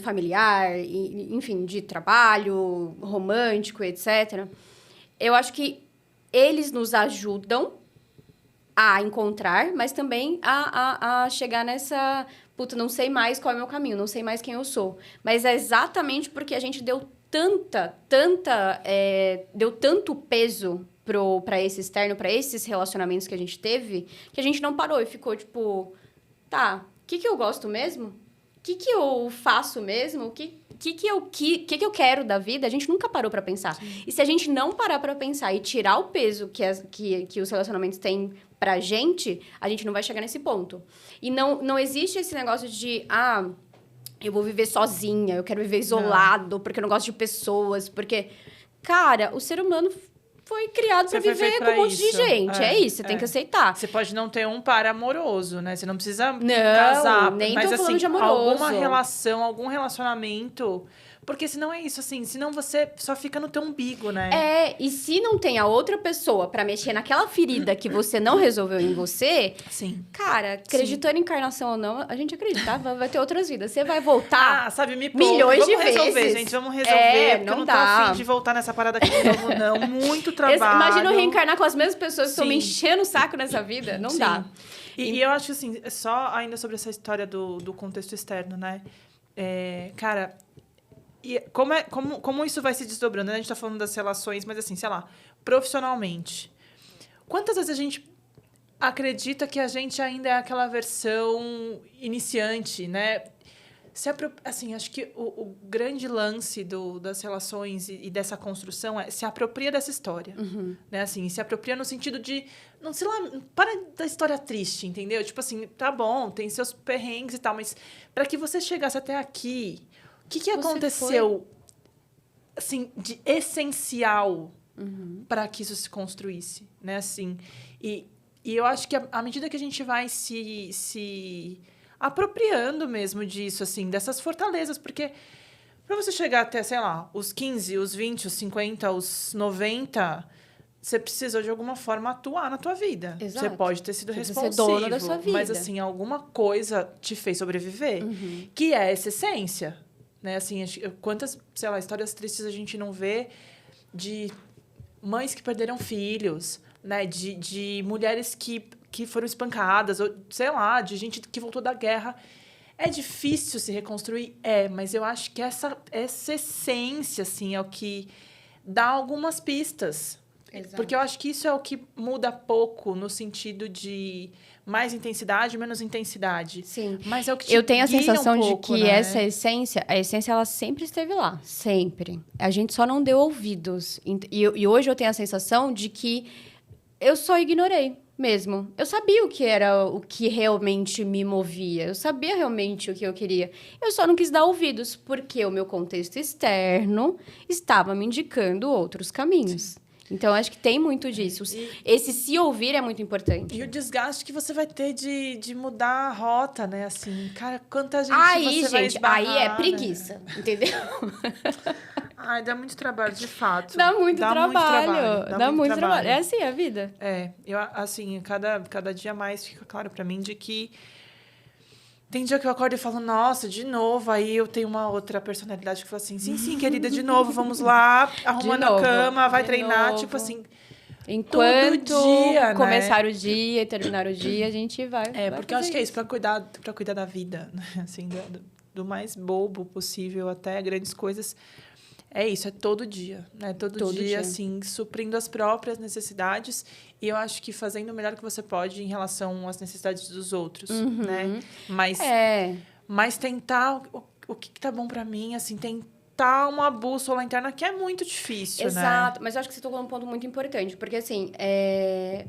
familiar, enfim, de trabalho, romântico, etc. Eu acho que eles nos ajudam a encontrar, mas também a chegar nessa... Puta, não sei mais qual é o meu caminho, não sei mais quem eu sou. Mas é exatamente porque a gente deu deu tanto peso pra esse externo, pra esses relacionamentos que a gente teve, que a gente não parou e ficou tipo... Tá, o que eu gosto mesmo? O que eu faço mesmo? O que eu quero da vida? A gente nunca parou pra pensar. Sim. E se a gente não parar pra pensar e tirar o peso que os relacionamentos têm pra gente não vai chegar nesse ponto. E não existe esse negócio de, eu vou viver sozinha, eu quero viver isolado, porque eu não gosto de pessoas, porque... Cara, o ser humano foi criado pra viver com um monte de gente. É isso, você tem que aceitar. Você pode não ter um par amoroso, né? Você não precisa casar. Nem mas, tô assim, falando de amoroso. alguma relação, algum relacionamento... Porque senão é isso, assim. Senão você só fica no teu umbigo, né? E se não tem a outra pessoa pra mexer naquela ferida que você não resolveu em você... Sim. Cara, acreditando em encarnação ou não, a gente acredita, vai ter outras vidas. Você vai voltar sabe, me milhões de vezes. Vamos resolver, gente. Vamos resolver. Porque não eu não dá. tô afim de voltar nessa parada aqui de novo, não. Muito trabalho. Imagina eu reencarnar com as mesmas pessoas que estão me Sim. enchendo o saco nessa vida. Não dá. E eu acho, assim, só ainda sobre essa história do contexto externo, né? Cara... E como isso vai se desdobrando? A gente tá falando das relações, mas assim, sei lá, profissionalmente. Quantas vezes a gente acredita que a gente ainda é aquela versão iniciante, né? Assim, acho que o grande lance das relações e dessa construção é se apropria dessa história. Uhum. Né? Assim, se apropria no sentido de... Não sei lá, para da história triste, entendeu? Tipo assim, tá bom, tem seus perrengues e tal, mas para que você chegasse até aqui... O que aconteceu, assim, de essencial para que isso se construísse, né? Assim, e eu acho que à medida que a gente vai se apropriando mesmo disso, assim, dessas fortalezas, porque para você chegar até, sei lá, os 15, os 20, os 50, os 90... Você precisa, de alguma forma, atuar na tua vida. Exato. Você pode ter sido responsivo. Ser dono da sua vida. Mas, assim, alguma coisa te fez sobreviver, que é essa essência. Né? Assim, quantas, sei lá, histórias tristes a gente não vê de mães que perderam filhos, né? De mulheres que foram espancadas, ou, sei lá, de gente que voltou da guerra. É difícil se reconstruir? Mas eu acho que essa essência, assim, é o que dá algumas pistas. Exato. Porque eu acho que isso é o que muda pouco no sentido de mais intensidade, menos intensidade. Sim. Mas é o que te Eu tenho a guia sensação pouco, de que né? essa essência, a essência ela sempre esteve lá, sempre. A gente só não deu ouvidos. E hoje eu tenho a sensação de que eu só ignorei mesmo. Eu sabia o que era o que realmente me movia. Eu sabia realmente o que eu queria. Eu só não quis dar ouvidos, porque o meu contexto externo estava me indicando outros caminhos. Sim. Então, acho que tem muito disso. Esse se ouvir é muito importante. E o desgaste que você vai ter de mudar a rota, né? Assim, cara, quanta gente Aí, você vai gente, esbarrar, aí é né? preguiça, entendeu? Ai, dá muito trabalho, de fato. Dá muito trabalho. Dá muito trabalho. É trabalho. assim a vida. Eu, assim, cada dia mais fica claro pra mim de que tem dia que eu acordo e falo, nossa, de novo. Aí eu tenho uma outra personalidade que fala assim, sim, querida, de novo, vamos lá, arrumando a cama, vai treinar, novo. tipo assim, Enquanto todo dia, começar né? o dia e terminar o dia, a gente vai. Porque eu acho que é isso, pra cuidar da vida, né? Assim, do mais bobo possível até grandes coisas. É isso, é todo dia, né? Todo dia, assim, suprindo as próprias necessidades. E eu acho que fazendo o melhor que você pode em relação às necessidades dos outros, né? Mas tentar o que tá bom pra mim, assim, tentar uma bússola interna que é muito difícil, Exato, né? mas eu acho que você tocou num ponto muito importante, porque assim,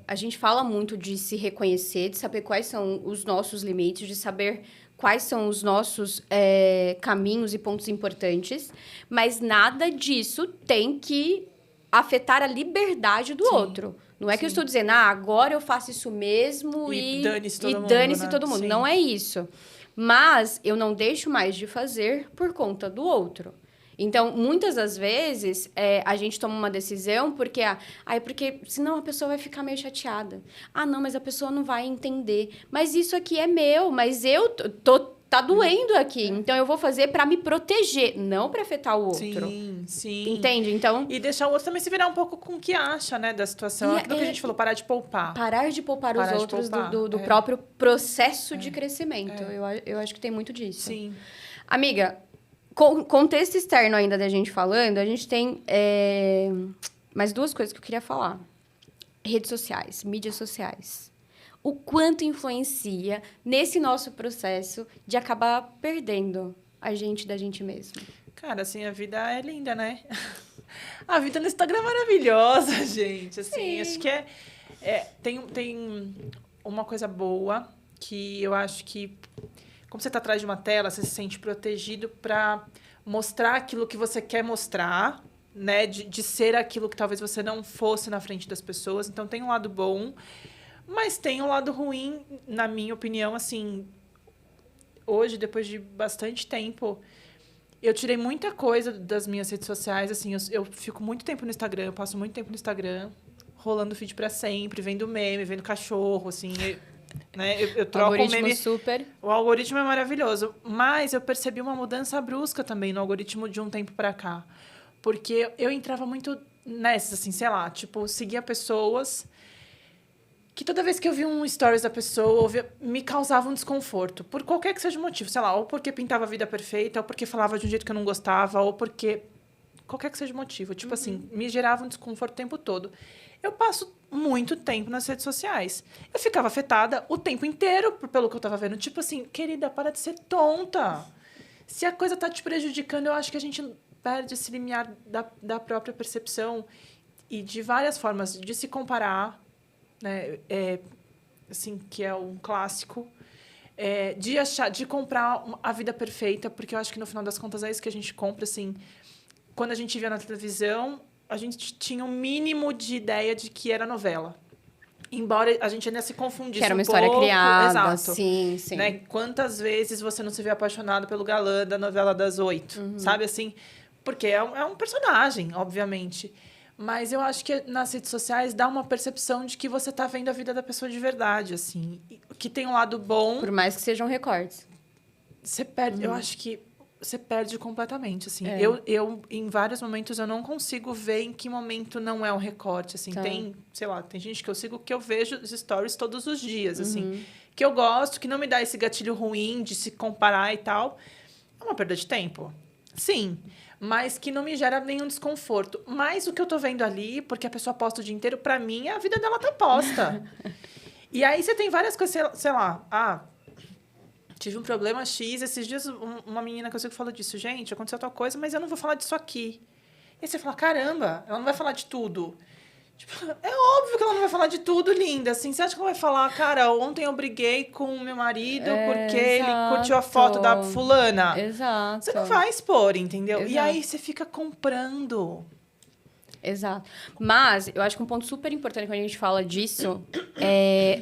a gente fala muito de se reconhecer, de saber quais são os nossos limites, de saber quais são os nossos caminhos e pontos importantes, mas nada disso tem que afetar a liberdade do outro. Não é que eu estou dizendo, agora eu faço isso mesmo e dane-se todo mundo. Sim. Não é isso. Mas eu não deixo mais de fazer por conta do outro. Então, muitas das vezes, a gente toma uma decisão porque senão a pessoa vai ficar meio chateada. Não, mas a pessoa não vai entender. Mas isso aqui é meu, mas tá doendo aqui. Então, eu vou fazer para me proteger, não para afetar o outro. Sim. Entende? Então... E deixar o outro também se virar um pouco com o que acha, né, da situação. Aquilo que a gente falou, parar de poupar. Parar de poupar os outros do próprio processo de crescimento. Eu acho que tem muito disso. Sim. Amiga... Contexto externo ainda da gente falando, a gente tem mais duas coisas que eu queria falar. Redes sociais, mídias sociais. O quanto influencia nesse nosso processo de acabar perdendo a gente da gente mesmo. Cara, assim, a vida é linda, né? A vida no Instagram é maravilhosa, gente. Assim, acho que tem uma coisa boa que eu acho que... Como você está atrás de uma tela, você se sente protegido para mostrar aquilo que você quer mostrar, né? De ser aquilo que talvez você não fosse na frente das pessoas. Então, tem um lado bom, mas tem um lado ruim, na minha opinião. Assim, hoje, depois de bastante tempo, eu tirei muita coisa das minhas redes sociais. Assim, eu fico muito tempo no Instagram, eu passo muito tempo no Instagram, rolando feed para sempre, vendo meme, vendo cachorro, assim... Né? Eu troco o meme. Super. O algoritmo é maravilhoso. Mas eu percebi uma mudança brusca também no algoritmo de um tempo pra cá. Porque eu entrava muito nessas, assim, sei lá, tipo, seguia pessoas que toda vez que eu via um stories da pessoa, me causava um desconforto. Por qualquer que seja o motivo. Sei lá, ou porque pintava a vida perfeita, ou porque falava de um jeito que eu não gostava, ou porque... Qualquer que seja o motivo. Tipo assim, me gerava um desconforto o tempo todo. Eu passo muito tempo nas redes sociais. Eu ficava afetada o tempo inteiro pelo que eu tava vendo. Tipo assim, querida, para de ser tonta. Se a coisa tá te prejudicando, eu acho que a gente perde esse limiar da própria percepção e de várias formas de se comparar, né? Assim, que é um clássico. De comprar a vida perfeita, porque eu acho que no final das contas é isso que a gente compra, assim. Quando a gente via na televisão, a gente tinha um mínimo de ideia de que era novela. Embora a gente ainda se confundisse um pouco. Que era uma história criada. Exato. Sim. Né? Quantas vezes você não se vê apaixonado pelo galã da novela das 8? Sabe assim? Porque é um personagem, obviamente. Mas eu acho que nas redes sociais dá uma percepção de que você tá vendo a vida da pessoa de verdade, assim. Que tem um lado bom. Por mais que sejam recortes. Você perde... Eu acho que você perde completamente, assim. Eu, em vários momentos, eu não consigo ver em que momento não é um recorte, assim. Tem, sei lá, tem gente que eu sigo que eu vejo os stories todos os dias, assim. Que eu gosto, que não me dá esse gatilho ruim de se comparar e tal. É uma perda de tempo. Sim. Mas que não me gera nenhum desconforto. Mas o que eu tô vendo ali, porque a pessoa posta o dia inteiro, pra mim, a vida dela tá posta. E aí você tem várias coisas, sei lá, tive um problema X, esses dias uma menina que eu sei que falou disso. Gente, aconteceu tal coisa, mas eu não vou falar disso aqui. E aí você fala, caramba, ela não vai falar de tudo. Tipo, é óbvio que ela não vai falar de tudo, linda. Assim, você acha que ela vai falar, cara, ontem eu briguei com o meu marido porque ele curtiu a foto da fulana? Exato. Você não vai expor, entendeu? Exato. E aí você fica comprando. Exato. Mas eu acho que um ponto super importante quando a gente fala disso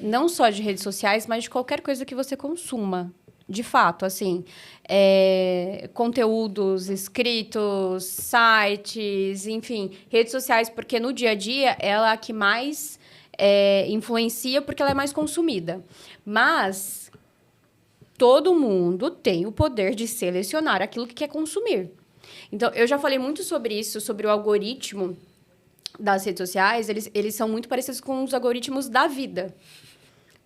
não só de redes sociais, mas de qualquer coisa que você consuma. De fato, assim, conteúdos escritos, sites, enfim, redes sociais, porque no dia a dia ela é a que mais influencia porque ela é mais consumida. Mas todo mundo tem o poder de selecionar aquilo que quer consumir. Então, eu já falei muito sobre isso, sobre o algoritmo das redes sociais, eles são muito parecidos com os algoritmos da vida.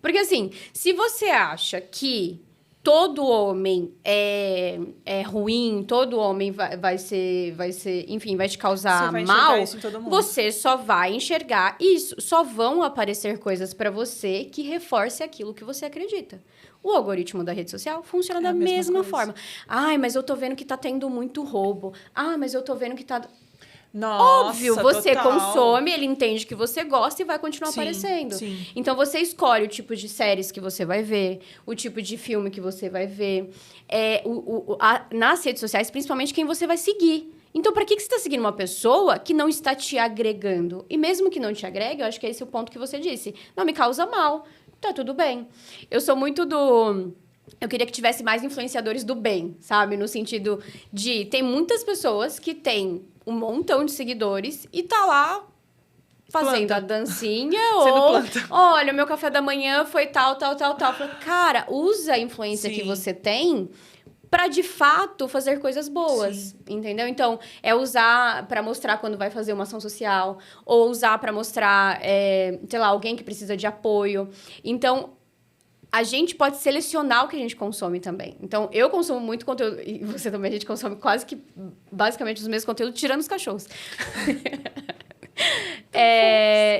Porque, assim, se você acha que todo homem é ruim, todo homem vai ser, enfim, vai te causar mal, isso em todo mundo. você só vai enxergar isso. Só vão aparecer coisas para você que reforcem aquilo que você acredita. O algoritmo da rede social funciona da mesma forma. Ai, mas eu tô vendo que tá tendo muito roubo. Ah, mas eu tô vendo que tá... Nossa, óbvio, você total. consome, ele entende que você gosta e vai continuar aparecendo. Sim. Então, você escolhe o tipo de séries que você vai ver, o tipo de filme que você vai ver. Nas redes sociais, principalmente, quem você vai seguir. Então, para que você está seguindo uma pessoa que não está te agregando? E mesmo que não te agregue, eu acho que esse é o ponto que você disse. Não me causa mal, tá tudo bem. Eu sou muito do... Eu queria que tivesse mais influenciadores do bem, sabe? No sentido de... Tem muitas pessoas que têm um montão de seguidores e tá lá fazendo a dancinha ou... Olha, meu café da manhã foi tal. Falei, cara, usa a influência que você tem para de fato fazer coisas boas, entendeu? Então, usar para mostrar quando vai fazer uma ação social, ou usar para mostrar, sei lá, alguém que precisa de apoio. Então, a gente pode selecionar o que a gente consome também. Então, eu consumo muito conteúdo, e você também, a gente consome quase que, basicamente, os mesmos conteúdos, tirando os cachorros.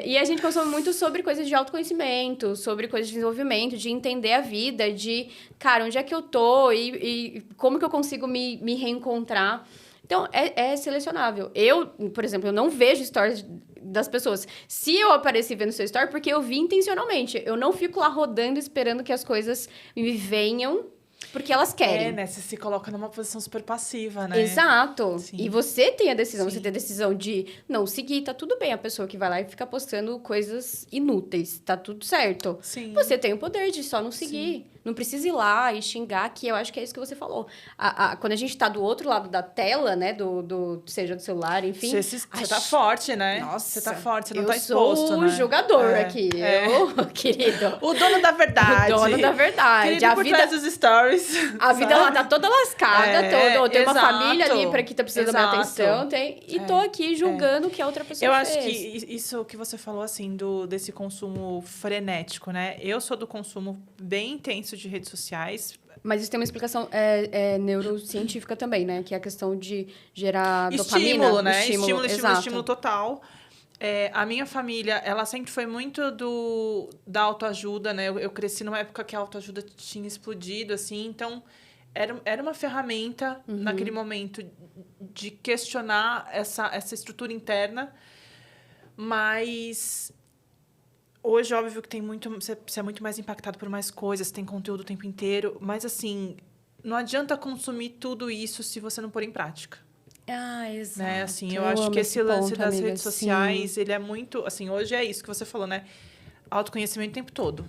E a gente consome muito sobre coisas de autoconhecimento, sobre coisas de desenvolvimento, de entender a vida, de, cara, onde é que eu tô e como que eu consigo me reencontrar. Então, é selecionável. Eu, por exemplo, eu não vejo stories das pessoas. Se eu apareci vendo seu story, porque eu vi intencionalmente. Eu não fico lá rodando esperando que as coisas me venham porque elas querem. Né? Você se coloca numa posição super passiva, né? Exato. Sim. E você tem a decisão. Sim. Você tem a decisão de não seguir. Tá tudo bem a pessoa que vai lá e fica postando coisas inúteis. Tá tudo certo. Sim. Você tem o poder de só não seguir. Sim. Não precisa ir lá e xingar, que eu acho que é isso que você falou. Quando a gente tá do outro lado da tela, né? Seja do celular, enfim... Você tá forte, né? Nossa. Você tá forte, você não tá exposto, Eu sou né? o julgador aqui. Querido. O dono da verdade. O dono da verdade. Querido, por trás dos stories. A vida, ela tá toda lascada. Tem uma família ali que tá precisando da minha atenção. E tô aqui julgando o que a outra pessoa fez. Eu acho que isso que você falou, assim, desse consumo frenético, né? Eu sou do consumo bem intenso de redes sociais. Mas isso tem uma explicação neurocientífica também, né? Que é a questão de gerar dopamina. Estímulo, né? Estímulo total. A minha família, ela sempre foi muito da autoajuda, né? Eu cresci numa época que a autoajuda tinha explodido, assim. Então, era uma ferramenta, naquele momento, de questionar essa estrutura interna. Mas... Hoje, óbvio que tem muito... Você é muito mais impactado por mais coisas, tem conteúdo o tempo inteiro. Mas, assim, não adianta consumir tudo isso se você não pôr em prática. Exato. Né? Assim, eu acho que esse lance das redes sociais, ele é muito... Assim, hoje é isso que você falou, né? Autoconhecimento o tempo todo.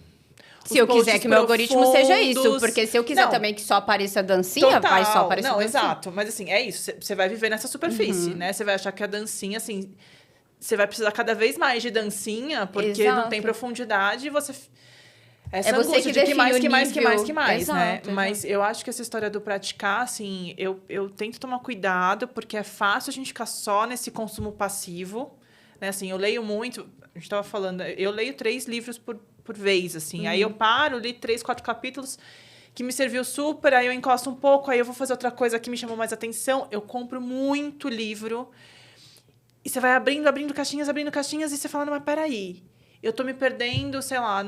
Se eu quiser que o meu algoritmo seja isso. Porque se eu quiser também que só apareça dancinha, vai só aparecer dancinha. Exato. Mas, assim, é isso. Você vai viver nessa superfície, né? Você vai achar que a dancinha, assim... Você vai precisar cada vez mais de dancinha, porque não tem profundidade e você... Essa angústia você de que mais, exato, né? Exato. Mas eu acho que essa história do praticar, assim... Eu tento tomar cuidado, porque é fácil a gente ficar só nesse consumo passivo. Né? Assim, eu leio muito... A gente tava falando... Eu leio 3 livros por vez, assim. Aí eu paro, li 3, 4 capítulos... que me serviu super, aí eu encosto um pouco, aí eu vou fazer outra coisa que me chamou mais atenção. Eu compro muito livro... E você vai abrindo caixinhas, e você fala, não, mas peraí. Eu tô me perdendo, sei lá,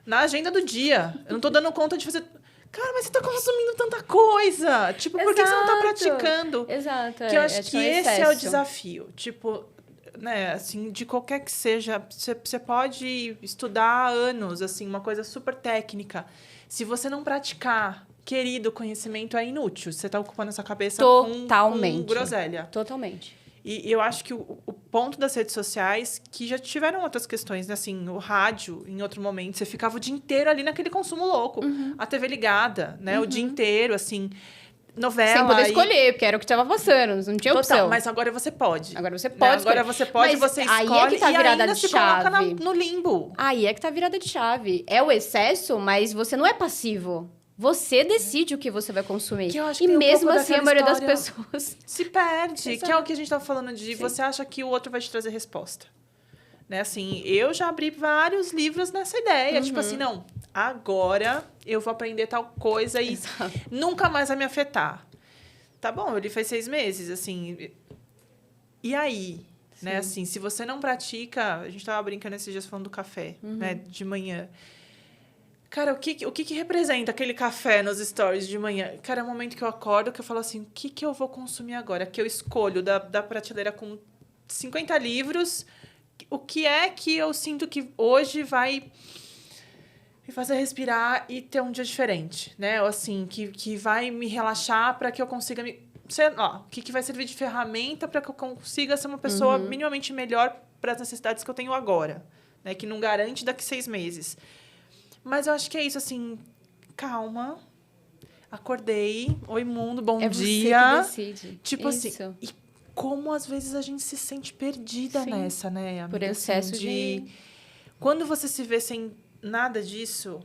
na agenda do dia. Eu não tô dando conta de fazer... Cara, mas você tá consumindo tanta coisa. Tipo, por que você não tá praticando? Exato. Que eu acho que esse é o desafio. Tipo, né, assim, de qualquer que seja, você pode estudar há anos, assim, uma coisa super técnica. Se você não praticar, querido, conhecimento é inútil. Você tá ocupando essa cabeça com groselha. Totalmente. E eu acho que o ponto das redes sociais, que já tiveram outras questões, né? Assim, o rádio, em outro momento, você ficava o dia inteiro ali naquele consumo louco. A TV ligada, né? O dia inteiro, assim, novela. Sem poder escolher, porque era o que estava passando, não tinha Total, opção. mas agora você pode. Agora você Né? pode Agora escolher. você pode, Mas você aí escolhe é que tá a virada e ainda de se coloca chave. no limbo. Aí é que tá a virada de chave. É o excesso, mas você não é passivo. Você decide o que você vai consumir. Que eu acho E que tem um mesmo pouco assim, a daquela maioria das história- pessoas... Se perde, Exato. que é o que a gente tava falando de você acha que o outro vai te trazer resposta. Né? Assim, eu já abri vários livros nessa ideia. Tipo assim, não, agora eu vou aprender tal coisa e nunca mais vai me afetar. Tá bom, eu li faz 6 meses, assim. E aí? Né? Assim, se você não pratica... A gente tava brincando esses dias falando do café, né? De manhã. Cara, o que representa aquele café nos stories de manhã? Cara, é o momento que eu acordo, que eu falo assim, o que eu vou consumir agora? Que eu escolho da prateleira com 50 livros, o que é que eu sinto que hoje vai me fazer respirar e ter um dia diferente, né? Ou assim, que vai me relaxar para que eu consiga sei lá, o que vai servir de ferramenta para que eu consiga ser uma pessoa minimamente melhor para as necessidades que eu tenho agora, né? Que não garante daqui 6 meses. Mas eu acho que é isso, assim, calma, acordei, oi mundo, bom dia. É você que decide. Tipo Isso. assim, e como às vezes a gente se sente perdida nessa, né, amiga? Por excesso assim, Quando você se vê sem nada disso,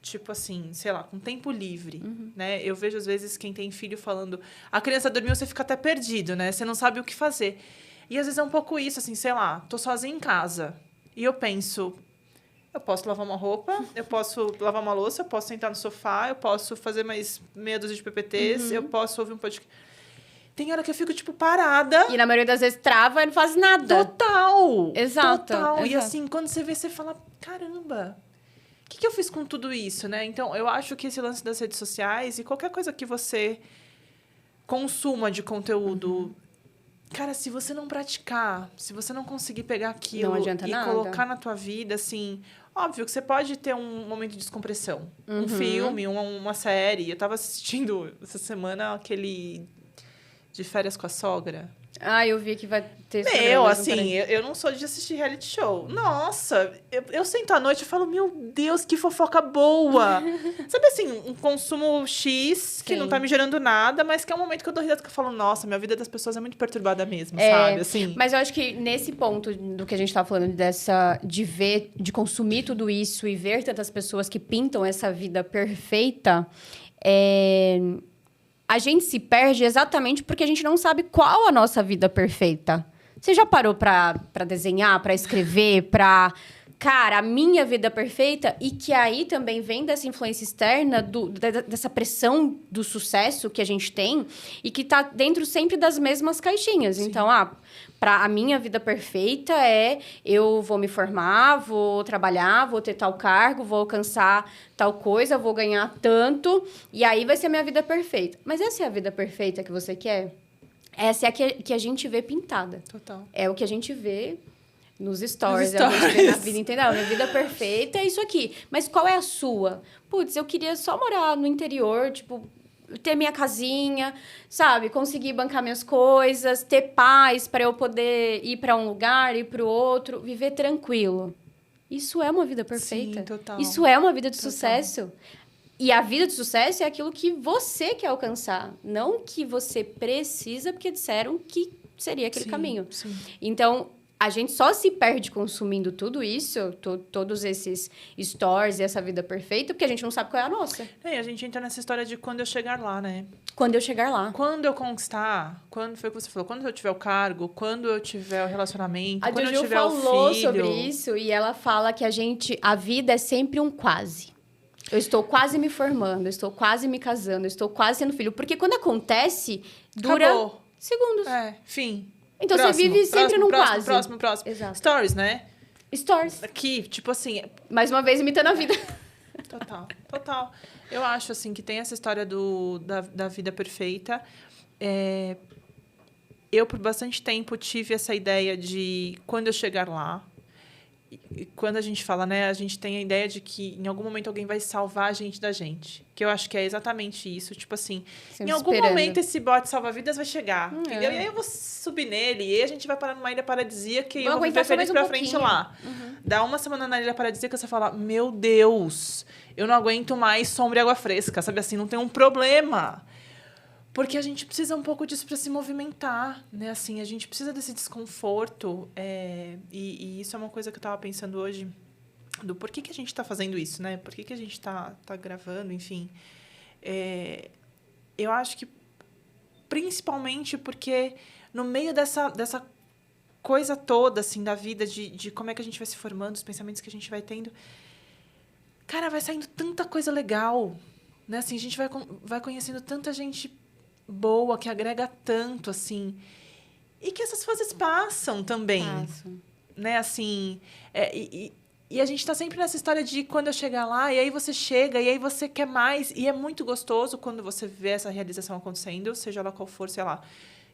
tipo assim, sei lá, com tempo livre, né? Eu vejo às vezes quem tem filho falando, a criança dormiu, você fica até perdido, né? Você não sabe o que fazer. E às vezes é um pouco isso, assim, sei lá, tô sozinha em casa e eu penso... Eu posso lavar uma roupa, eu posso lavar uma louça, eu posso sentar no sofá, eu posso fazer mais meia dúzia de PPTs, eu posso ouvir um podcast. Tem hora que eu fico, tipo, parada. E na maioria das vezes trava e não faz nada. Total! Exato. Total. E exato. assim, quando você vê, você fala, caramba, o que eu fiz com tudo isso, né? Então, eu acho que esse lance das redes sociais e qualquer coisa que você consuma de conteúdo... Cara, se você não praticar, se você não conseguir pegar aquilo Não adianta e nada. colocar na tua vida, assim... Óbvio que você pode ter um momento de descompressão. Um filme, uma série. Eu tava assistindo essa semana aquele De Férias com a Sogra. Ah, eu vi que vai ter... Assim, eu não sou de assistir reality show. Nossa, eu sento à noite e falo, meu Deus, que fofoca boa. Sabe assim, um consumo X que não tá me gerando nada, mas que é um momento que eu dou risada que eu falo, nossa, minha vida das pessoas é muito perturbada mesmo, sabe? Assim. Mas eu acho que nesse ponto do que a gente tava falando, de ver, de consumir tudo isso e ver tantas pessoas que pintam essa vida perfeita, a gente se perde exatamente porque a gente não sabe qual a nossa vida perfeita. Você já parou pra desenhar, pra escrever, pra... Cara, a minha vida perfeita, e que aí também vem dessa influência externa, dessa pressão do sucesso que a gente tem, e que tá dentro sempre das mesmas caixinhas. Sim. Então, pra a minha vida perfeita eu vou me formar, vou trabalhar, vou ter tal cargo, vou alcançar tal coisa, vou ganhar tanto, e aí vai ser a minha vida perfeita. Mas essa é a vida perfeita que você quer? Essa é a que a gente vê pintada. Total. É o que a gente vê nos stories. A gente vê na vida, entendeu? Minha vida perfeita é isso aqui. Mas qual é a sua? Putz, eu queria só morar no interior, tipo... ter minha casinha, sabe? Conseguir bancar minhas coisas, ter paz para eu poder ir para um lugar, ir para o outro, viver tranquilo. Isso é uma vida perfeita. Sim, total. Isso é uma vida de sucesso. E a vida de sucesso é aquilo que você quer alcançar, não que você precisa, porque disseram que seria aquele caminho. Sim. Então, a gente só se perde consumindo tudo isso, todos esses stories e essa vida perfeita, porque a gente não sabe qual é a nossa. E a gente entra nessa história de quando eu chegar lá, né? Quando eu chegar lá. Quando eu conquistar, quando foi o que você falou, quando eu tiver o cargo, quando eu tiver o relacionamento, quando eu Juju tiver o filho... falou sobre isso e ela fala que a vida é sempre um quase. Eu estou quase me formando, eu estou quase me casando, eu estou quase tendo filho. Porque quando acontece, dura Acabou. segundos. Fim. Então você vive sempre num quase. Próximo. Exato. Stories, né? Stories. Aqui, tipo assim... Mais uma vez imitando a vida. Total. Eu acho, assim, que tem essa história da vida perfeita. Eu, por bastante tempo, tive essa ideia de quando eu chegar lá... E quando a gente fala, né, a gente tem a ideia de que em algum momento alguém vai salvar a gente da gente. Que eu acho que é exatamente isso. Tipo assim, Sempre em algum esperando. momento esse bote salva-vidas vai chegar. Entendeu? É. E aí eu vou subir nele, e aí a gente vai parar numa ilha paradisíaca e Vou eu vou aguentar viver só mais feliz um pra frente pouquinho. lá. Dá uma semana na ilha paradisíaca, você fala, meu Deus, eu não aguento mais sombra e água fresca. Sabe assim, não tem um problema. Porque a gente precisa um pouco disso para se movimentar, né? Assim, a gente precisa desse desconforto. E isso é uma coisa que eu estava pensando hoje, do porquê que a gente está fazendo isso, né? Por que a gente tá gravando, enfim. Eu acho que, principalmente porque no meio dessa coisa toda, assim, da vida, de como é que a gente vai se formando, os pensamentos que a gente vai tendo, cara, vai saindo tanta coisa legal, né? Assim, a gente vai conhecendo tanta gente boa, que agrega tanto, assim. E que essas fases passam também. Passam. Né, assim... E a gente tá sempre nessa história de quando eu chegar lá, e aí você chega, e aí você quer mais. E é muito gostoso quando você vê essa realização acontecendo, seja lá qual for, sei lá.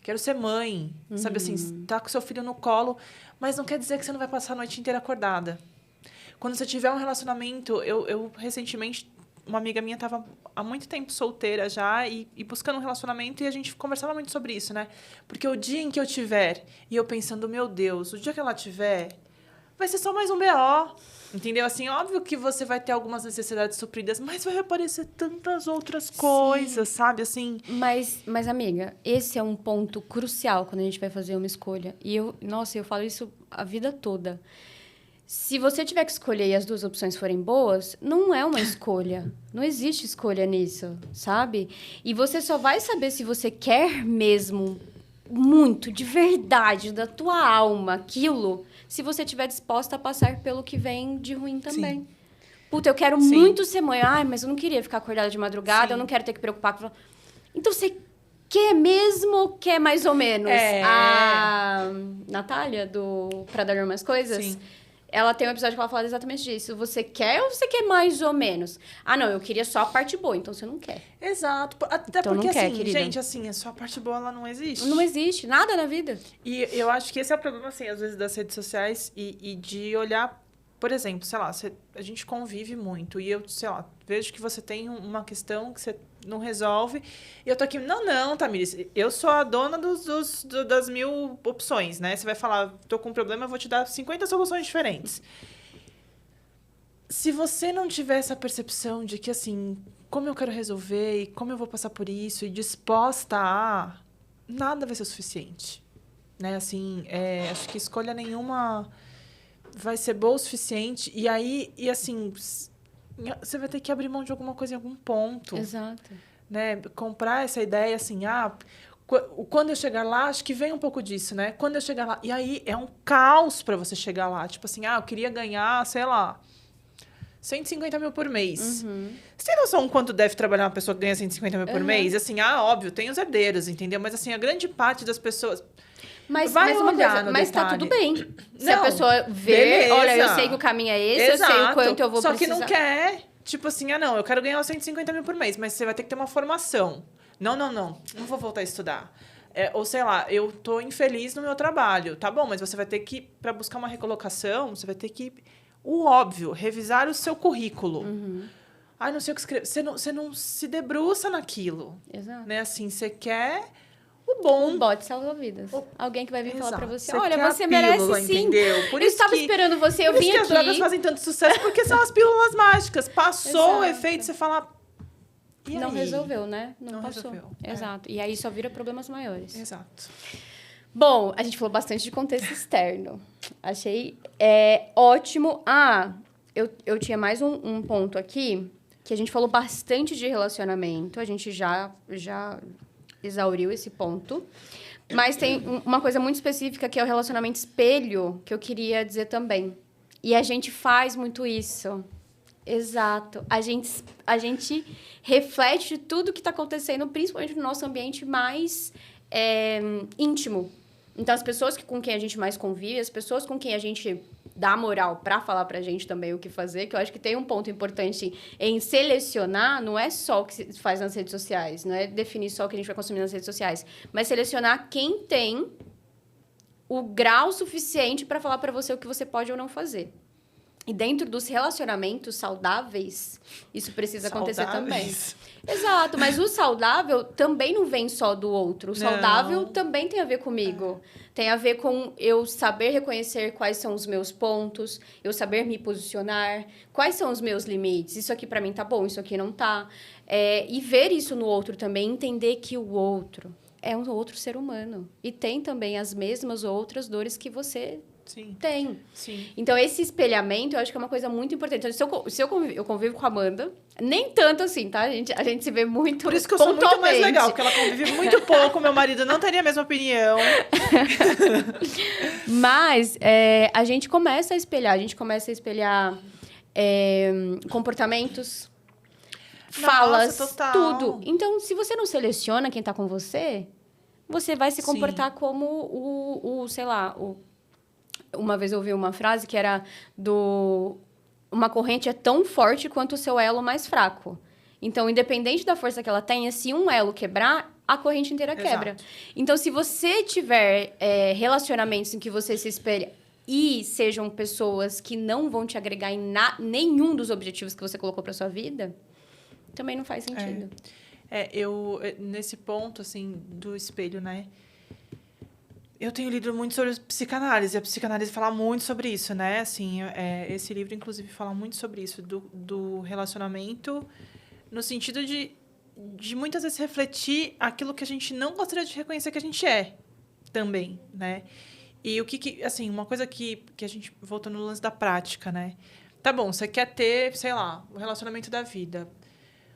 Quero ser mãe, sabe assim, tá com seu filho no colo, mas não quer dizer que você não vai passar a noite inteira acordada. Quando você tiver um relacionamento, eu recentemente... Uma amiga minha estava há muito tempo solteira já e buscando um relacionamento, e a gente conversava muito sobre isso, né? Porque o dia em que eu tiver, e eu pensando, meu Deus, o dia que ela tiver, vai ser só mais um BO, entendeu? Assim, óbvio que você vai ter algumas necessidades supridas, mas vai aparecer tantas outras coisas, sabe? Assim... Mas, amiga, esse é um ponto crucial quando a gente vai fazer uma escolha. E eu falo isso a vida toda. Se você tiver que escolher e as duas opções forem boas, não é uma escolha. Não existe escolha nisso, sabe? E você só vai saber se você quer mesmo, muito, de verdade, da tua alma, aquilo, se você estiver disposta a passar pelo que vem de ruim também. Sim. Puta, eu quero muito ser mãe. Ai, mas eu não queria ficar acordada de madrugada, eu não quero ter que preocupar com... Então, você quer mesmo ou quer mais ou menos? A Natália, do Pra Dar Mais Coisas... Sim. Ela tem um episódio que ela fala exatamente disso. Você quer ou você quer mais ou menos? Ah, não, eu queria só a parte boa, então você não quer. Exato. Até então porque, não quer, assim, querida. gente, assim, só a parte boa, ela não existe. Não existe, nada na vida. E eu acho que esse é o problema, assim, às vezes, das redes sociais e de olhar, por exemplo, sei lá, a gente convive muito e eu, sei lá, vejo que você tem uma questão que você não resolve e eu tô aqui, não, Tamires, eu sou a dona das 1000 opções, né? Você vai falar, tô com um problema, eu vou te dar 50 soluções diferentes. Se você não tiver essa percepção de que, assim, como eu quero resolver e como eu vou passar por isso e disposta a... Nada vai ser suficiente, né? Assim, acho que escolha nenhuma vai ser boa o suficiente. E aí, assim, você vai ter que abrir mão de alguma coisa em algum ponto. Exato. Né? Comprar essa ideia, assim, quando eu chegar lá, acho que vem um pouco disso, né? Quando eu chegar lá... E aí, é um caos para você chegar lá. Tipo assim, eu queria ganhar, sei lá, 150 mil por mês. Você tem noção quanto deve trabalhar uma pessoa que ganha 150 mil por mês? Assim, óbvio, tem os herdeiros, entendeu? Mas, assim, a grande parte das pessoas... Mas uma coisa, mas tá tudo bem. Se a pessoa vê, beleza. Olha, eu sei que o caminho é esse, Exato. eu sei o quanto eu vou precisar. Só que não quer, tipo assim, não, eu quero ganhar os 150 mil por mês, mas você vai ter que ter uma formação. Não vou voltar a estudar. Ou sei lá, eu tô infeliz no meu trabalho. Tá bom, mas você vai ter que, para buscar uma recolocação, você vai ter que, o óbvio, revisar o seu currículo. Não sei o que escrever. Você não se debruça naquilo. Exato. Né? Assim, você quer... bom. Um bote salva-vidas. Alguém que vai vir falar pra você, olha, você pílula, merece sim. Entendeu? Eu estava esperando você, eu vim aqui. Por isso que as drogas fazem tanto sucesso, porque são as pílulas mágicas. Passou o efeito, você fala... E não aí? Resolveu, né? Não passou. Resolveu. Exato. E aí só vira problemas maiores. Exato. Bom, a gente falou bastante de contexto externo. Achei ótimo. Eu tinha mais um ponto aqui, que a gente falou bastante de relacionamento. A gente já exauriu esse ponto. Mas tem uma coisa muito específica, que é o relacionamento espelho, que eu queria dizer também. E a gente faz muito isso. Exato. A gente reflete tudo que está acontecendo, principalmente no nosso ambiente mais íntimo. Então, as pessoas com quem a gente mais convive, as pessoas com quem a gente dá moral para falar pra gente também o que fazer, que eu acho que tem um ponto importante em selecionar, não é só o que se faz nas redes sociais, não é definir só o que a gente vai consumir nas redes sociais, mas selecionar quem tem o grau suficiente para falar para você o que você pode ou não fazer. E dentro dos relacionamentos saudáveis, isso precisa acontecer também. Saudáveis. Exato, mas o saudável também não vem só do outro. O saudável Não. também tem a ver comigo. Tem a ver com eu saber reconhecer quais são os meus pontos, eu saber me posicionar, quais são os meus limites. Isso aqui pra mim tá bom, isso aqui não tá. E ver isso no outro também, entender que o outro é um outro ser humano. E tem também as mesmas ou outras dores que você Sim. tem. Sim. Então, esse espelhamento, eu acho que é uma coisa muito importante. Então, se eu convivo com a Amanda, nem tanto assim, tá? A gente se vê muito Por isso que eu sou muito mais pontualmente. legal, porque ela convive muito pouco, meu marido não teria a mesma opinião. Mas a gente começa a espelhar comportamentos, falas, total. tudo. Então, se você não seleciona quem tá com você, você vai se Sim. comportar como sei lá, uma vez eu ouvi uma frase que era uma corrente é tão forte quanto o seu elo mais fraco. Então, independente da força que ela tenha, se um elo quebrar, a corrente inteira quebra. Exato. Então, se você tiver relacionamentos em que você se espelha e sejam pessoas que não vão te agregar em nenhum dos objetivos que você colocou para sua vida, também não faz sentido. Eu, nesse ponto, assim, do espelho, né? Eu tenho lido muito sobre psicanálise. A psicanálise fala muito sobre isso, né? Assim, esse livro, inclusive, fala muito sobre isso, do relacionamento, no sentido de muitas vezes refletir aquilo que a gente não gostaria de reconhecer que a gente é também, né? E assim, uma coisa que a gente, voltando no lance da prática, né? Tá bom, você quer ter, sei lá, o relacionamento da vida.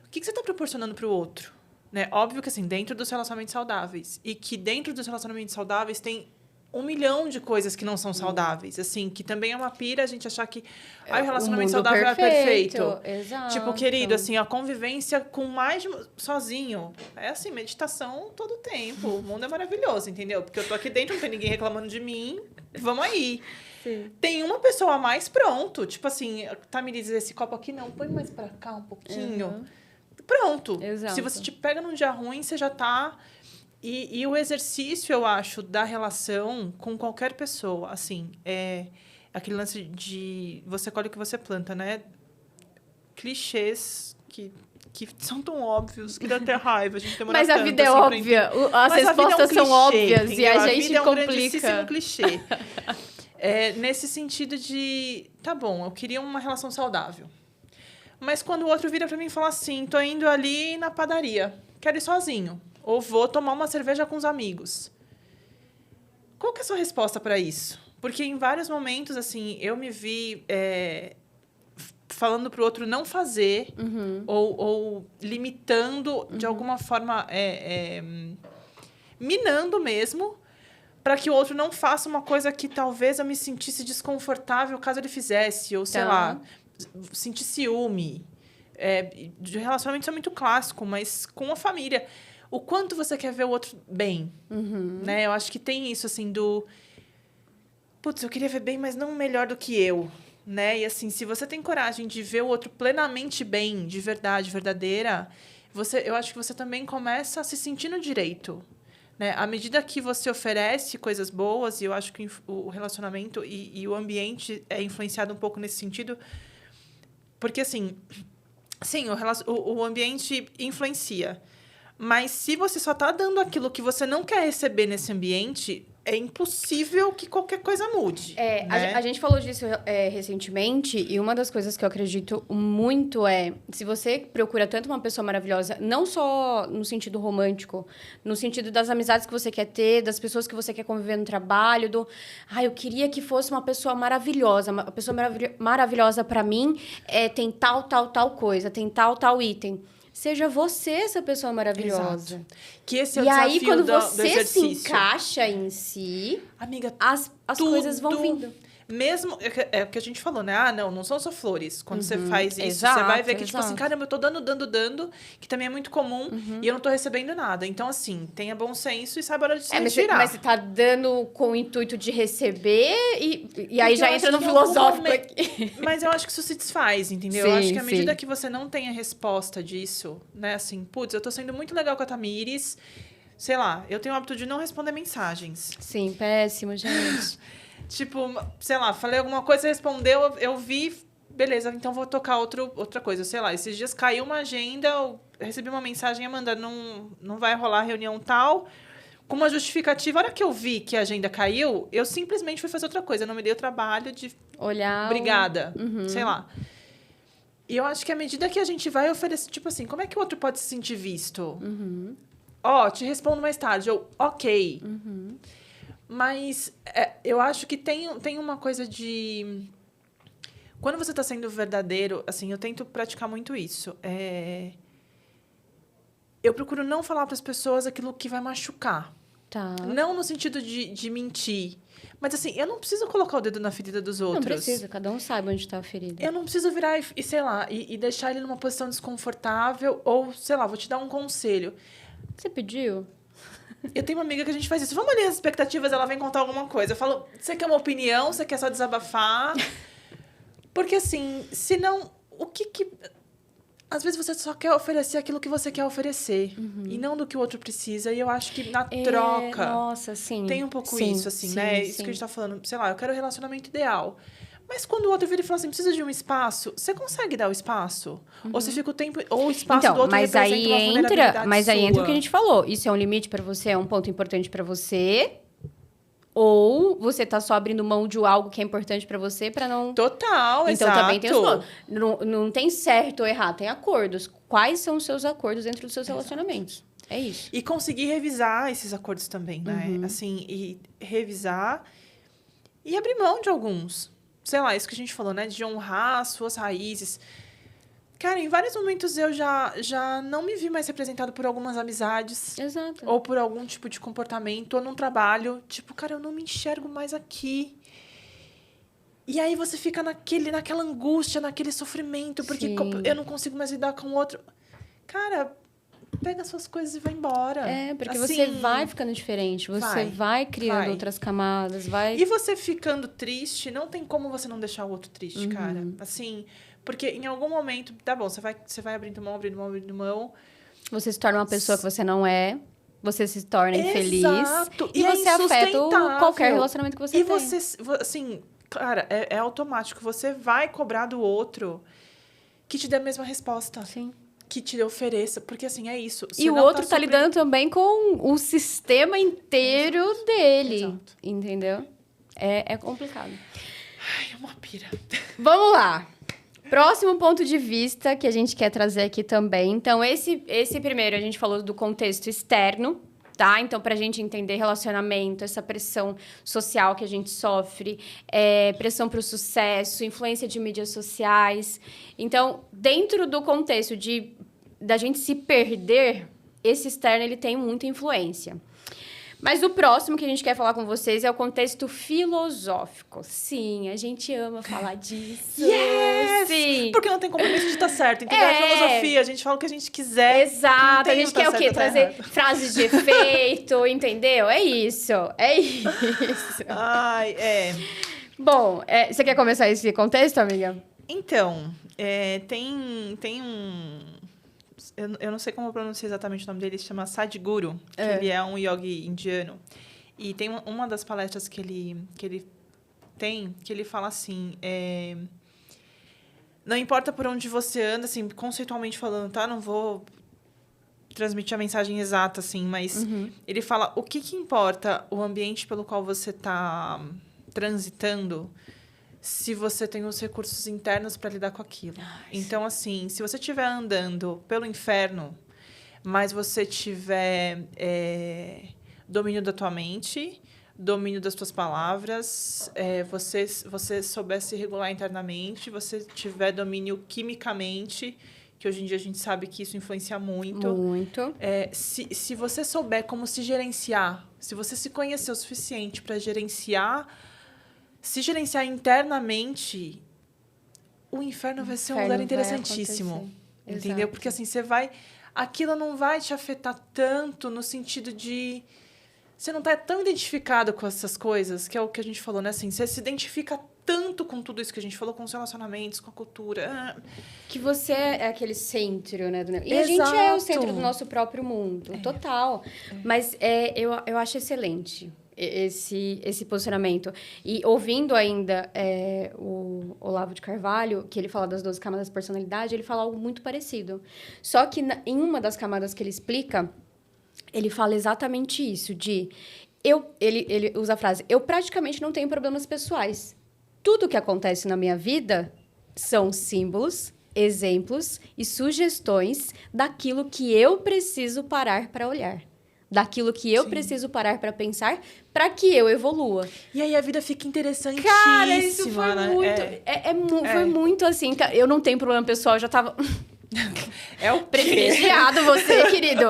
O que você está proporcionando para o outro? Né? Óbvio que, assim, dentro dos relacionamentos saudáveis. E que dentro dos relacionamentos saudáveis tem 1 milhão de coisas que não são saudáveis. Assim, que também é uma pira a gente achar que o relacionamento saudável é perfeito. Exato. Tipo, querido, assim, a convivência com mais sozinho. É assim, meditação todo o tempo. O mundo é maravilhoso, entendeu? Porque eu tô aqui dentro, não tem ninguém reclamando de mim. Vamos aí. Sim. Tem uma pessoa a mais, pronto. Tipo assim, tá me dizendo, esse copo aqui não, põe mais pra cá um pouquinho. Uhum. Pronto. Exato. Se você te pega num dia ruim, você já tá... E o exercício, eu acho, da relação com qualquer pessoa, assim, é aquele lance de você colhe o que você planta, né? Clichês que são tão óbvios que dá até raiva. A gente demora Mas a tanto, vida é assim, óbvia. As respostas são óbvias e a gente vida é um complica. grandíssimo clichê. Nesse sentido de... Tá bom, eu queria uma relação saudável. Mas quando o outro vira pra mim e fala assim, tô indo ali na padaria, quero ir sozinho. Ou vou tomar uma cerveja com os amigos. Qual que é a sua resposta para isso? Porque em vários momentos, assim, eu me vi falando pro outro não fazer, ou limitando, de alguma forma, minando mesmo, para que o outro não faça uma coisa que talvez eu me sentisse desconfortável caso ele fizesse, ou sei lá, sentir ciúme. De relacionamento isso é muito clássico, mas com a família. O quanto você quer ver o outro bem, né? Eu acho que tem isso, assim, putz, eu queria ver bem, mas não melhor do que eu, né? E, assim, se você tem coragem de ver o outro plenamente bem, de verdade, verdadeira, eu acho que você também começa a se sentir no direito, né? À medida que você oferece coisas boas, e eu acho que o relacionamento e o ambiente é influenciado um pouco nesse sentido, porque, assim, sim, o ambiente influencia. Mas se você só está dando aquilo que você não quer receber nesse ambiente, é impossível que qualquer coisa mude. Né? A gente falou disso recentemente, e uma das coisas que eu acredito muito se você procura tanto uma pessoa maravilhosa, não só no sentido romântico, no sentido das amizades que você quer ter, das pessoas que você quer conviver no trabalho, eu queria que fosse uma pessoa maravilhosa. Uma pessoa maravilhosa para mim tem tal coisa, tem tal item. Seja você essa pessoa maravilhosa. Exato. Que esse é o e desafio aí, quando do você se exercício. encaixa em si, amiga, as coisas vão vindo. Mesmo... É o que a gente falou, né? Não são só flores. Quando você faz isso, Exato, você vai ver que, tipo exato. assim, caramba, eu tô dando, que também é muito comum, e eu não tô recebendo nada. Então, assim, tenha bom senso e saiba a hora de se retirar. Mas você tá dando com o intuito de receber e aí Porque já eu entra acho no que em algum filosófico momento- aqui. Mas eu acho que isso se desfaz, entendeu? Sim, Eu acho que à medida sim. que você não tem a resposta disso, né? Assim, putz, eu tô sendo muito legal com a Tamires. Sei lá, eu tenho o hábito de não responder mensagens. Sim, péssimo, gente. Tipo, sei lá, falei alguma coisa, você respondeu, eu vi, beleza, então vou tocar outra coisa. Sei lá, esses dias caiu uma agenda, eu recebi uma mensagem, Amanda, não vai rolar reunião tal, com uma justificativa. A hora que eu vi que a agenda caiu, eu simplesmente fui fazer outra coisa. Eu não me dei o trabalho de... Olhar... Obrigada, sei lá. E eu acho que à medida que a gente vai oferecer... Tipo assim, como é que o outro pode se sentir visto? Ó, te respondo mais tarde. Eu, ok. Mas eu acho que tem uma coisa de... Quando você está sendo verdadeiro, assim, eu tento praticar muito isso. Eu procuro não falar para as pessoas aquilo que vai machucar. Tá. Não no sentido de mentir. Mas, assim, eu não preciso colocar o dedo na ferida dos outros. Não precisa, cada um sabe onde está a ferida. Eu não preciso virar e sei lá, e deixar ele numa posição desconfortável. Ou, sei lá, vou te dar um conselho. Você pediu? Eu tenho uma amiga que a gente faz isso. Vamos ali as expectativas, ela vem contar alguma coisa. Eu falo, você quer uma opinião? Você quer só desabafar? Porque, assim, senão, o que... Às vezes você só quer oferecer aquilo que você quer oferecer. E não do que o outro precisa. E eu acho que na troca... Nossa, sim. Tem um pouco sim, isso, assim, sim, né? Sim. Isso que a gente tá falando. Sei lá, eu quero um relacionamento ideal. Mas quando o outro vira e fala assim, precisa de um espaço, você consegue dar o espaço? Ou você fica o tempo... Ou o espaço do outro mas representa aí uma vulnerabilidade Mas aí sua. entra o que a gente falou. Isso é um limite pra você? É um ponto importante pra você? Ou você tá só abrindo mão de algo que é importante pra você pra não... Total, Então, exato. também tem os pontos. Não tem certo ou errado, tem acordos. Quais são os seus acordos dentro dos seus relacionamentos? É isso. E conseguir revisar esses acordos também, né? Assim, e revisar e abrir mão de alguns. Sei lá, isso que a gente falou, né? De honrar as suas raízes. Cara, em vários momentos eu já não me vi mais representado por algumas amizades. Exato. Ou por algum tipo de comportamento, ou num trabalho. Tipo, cara, eu não me enxergo mais aqui. E aí você fica naquela angústia, naquele sofrimento, porque Sim. eu não consigo mais lidar com o outro. Cara, pega suas coisas e vai embora. Porque assim, você vai ficando diferente, você vai criando outras camadas, vai... E você ficando triste, não tem como você não deixar o outro triste, cara. Assim, porque em algum momento, tá bom, você vai abrindo mão. Você se torna uma pessoa que você não é, você se torna infeliz. Exato. E é você afeta insustentável. qualquer relacionamento que você tem. E você, assim, cara, é automático. Você vai cobrar do outro que te dê a mesma resposta. Sim. Que te ofereça. Porque, assim, é isso. E o outro tá lidando também com o sistema inteiro dele. Exato. Entendeu? É complicado. Ai, é uma pira. Vamos lá. Próximo ponto de vista que a gente quer trazer aqui também. Então, esse primeiro, a gente falou do contexto externo, tá? Então, pra gente entender relacionamento, essa pressão social que a gente sofre, pressão pro sucesso, influência de mídias sociais. Então, dentro do contexto da gente se perder, esse externo, ele tem muita influência. Mas o próximo que a gente quer falar com vocês é o contexto filosófico. Sim, a gente ama falar disso. Yes! Sim. Porque não tem compromisso de estar certo. Entendeu? A filosofia, a gente fala o que a gente quiser. Exato. A gente quer o quê? Trazer errado. frases de efeito, entendeu? É isso. É isso. Ai, Bom, você quer começar esse contexto, amiga? Então, tem um... Eu não sei como pronunciar exatamente o nome dele, se chama Sadhguru, que ele é um yogi indiano. E tem uma das palestras que ele tem, que ele fala assim, não importa por onde você anda, assim, conceitualmente falando, tá? Não vou transmitir a mensagem exata, assim, mas ele fala o que importa o ambiente pelo qual você está transitando se você tem os recursos internos para lidar com aquilo. Então, assim, se você estiver andando pelo inferno, mas você tiver domínio da tua mente, domínio das tuas palavras, você souber se regular internamente, você tiver domínio quimicamente, que hoje em dia a gente sabe que isso influencia muito. Muito. Se você souber como se gerenciar, se você se conhecer o suficiente para se gerenciar internamente, o inferno vai ser um lugar interessantíssimo. Entendeu? Exato. Porque assim, aquilo não vai te afetar tanto no sentido de... Você não tá tão identificado com essas coisas, que é o que a gente falou, né? Assim, você se identifica tanto com tudo isso que a gente falou, com os relacionamentos, com a cultura. Que você é aquele centro, né? E Exato. a gente é o centro do nosso próprio mundo, total. Mas eu acho excelente. esse posicionamento. E ouvindo ainda o Olavo de Carvalho, que ele fala das 12 camadas de personalidade, ele fala algo muito parecido. Só que em uma das camadas que ele explica, ele fala exatamente isso, ele usa a frase, eu praticamente não tenho problemas pessoais. Tudo que acontece na minha vida são símbolos, exemplos e sugestões daquilo que eu preciso parar para olhar. Daquilo que eu preciso parar para pensar para que eu evolua. E aí a vida fica interessantíssima. Cara, isso foi né? muito... Foi muito assim... Eu não tenho problema pessoal, eu já tava... É o privilegiado você, querido.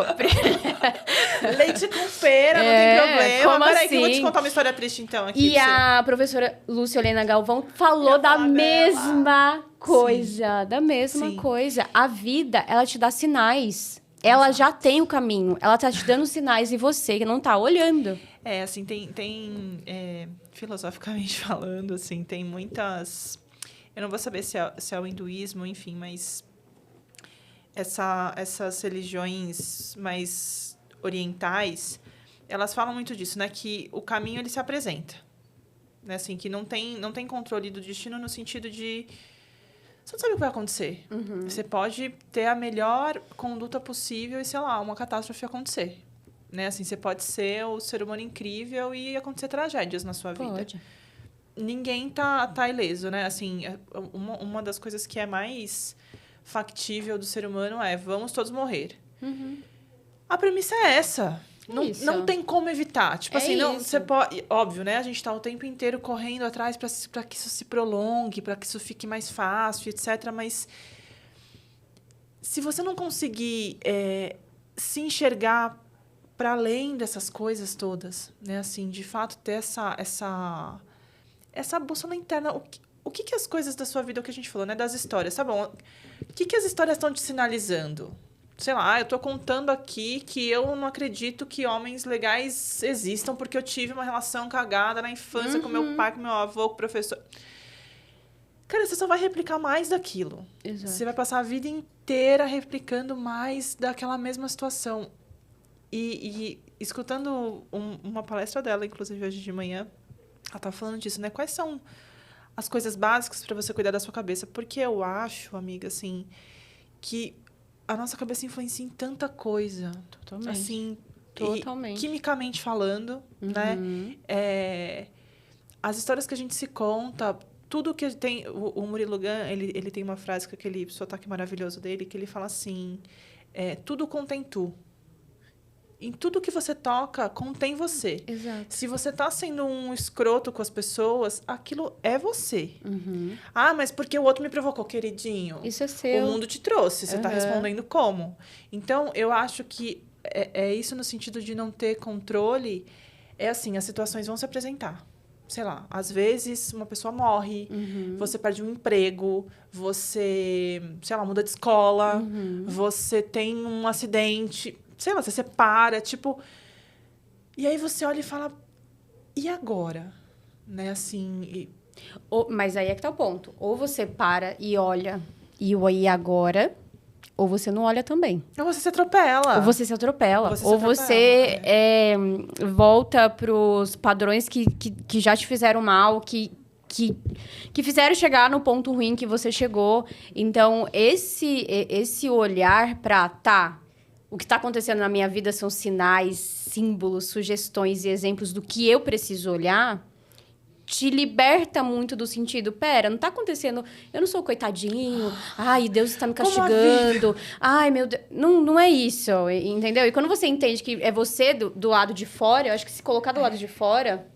Leite com pera, não tem problema. Como Peraí, assim? que eu vou te contar uma história triste, então, aqui. E a professora Lúcia Helena Galvão falou da mesma coisa. Da mesma coisa. A vida, ela te dá sinais. Ela já tem o caminho. Ela tá te dando sinais e você que não tá olhando. Assim, filosoficamente falando, assim, tem muitas... Eu não vou saber se é o hinduísmo, enfim, mas... Essas religiões mais orientais, elas falam muito disso, né? Que o caminho, ele se apresenta. Né? Assim, que não tem controle do destino no sentido de... Você não sabe o que vai acontecer. Uhum. Você pode ter a melhor conduta possível e, sei lá, uma catástrofe acontecer. Né? Assim, você pode ser o ser humano incrível e acontecer tragédias na sua vida. Pode. Ninguém tá ileso, né? Assim, uma das coisas que é mais... factível do ser humano vamos todos morrer. Uhum. A premissa é essa. Não tem como evitar. Tipo assim, não, você pode... Óbvio, né? A gente tá o tempo inteiro correndo atrás para que isso se prolongue, para que isso fique mais fácil, etc. Mas se você não conseguir se enxergar para além dessas coisas todas, né? Assim, de fato, ter essa bússola interna... O que as coisas da sua vida, o que a gente falou, né? Das histórias, tá bom? O que as histórias estão te sinalizando? Sei lá, eu tô contando aqui que eu não acredito que homens legais existam porque eu tive uma relação cagada na infância com meu pai, com meu avô, com o professor. Cara, você só vai replicar mais daquilo. Exato. Você vai passar a vida inteira replicando mais daquela mesma situação. E escutando uma palestra dela, inclusive hoje de manhã, ela tava falando disso, né? Quais são... as coisas básicas para você cuidar da sua cabeça. Porque eu acho, amiga, assim, que a nossa cabeça influencia em tanta coisa. Totalmente. Assim, totalmente. Quimicamente falando, né? As histórias que a gente se conta, tudo que tem... O Murilo Gun, ele tem uma frase com aquele sotaque maravilhoso dele, que ele fala assim, tudo contém tu. Em tudo que você toca, contém você. Exato. Se você tá sendo um escroto com as pessoas, aquilo é você. Uhum. Mas porque o outro me provocou, queridinho. Isso é seu. O mundo te trouxe, você tá respondendo como? Então, eu acho que é isso no sentido de não ter controle. É assim, as situações vão se apresentar. Sei lá, às vezes uma pessoa morre, você perde um emprego, você, sei lá, muda de escola, você tem um acidente... Sei lá, você separa, tipo... E aí você olha e fala... E agora? Né, assim... Mas aí é que tá o ponto. Ou você para e olha... E agora... Ou você não olha também. Ou você se atropela. Ou você se atropela. Você volta pros padrões que já te fizeram mal, que fizeram chegar no ponto ruim que você chegou. Então, esse olhar pra... O que está acontecendo na minha vida são sinais, símbolos, sugestões e exemplos do que eu preciso olhar, te liberta muito do sentido. Pera, não está acontecendo... Eu não sou coitadinho. Ai, Deus está me castigando. Ai, meu Deus... Não é isso, entendeu? E quando você entende que é você do lado de fora, eu acho que se colocar do lado de fora...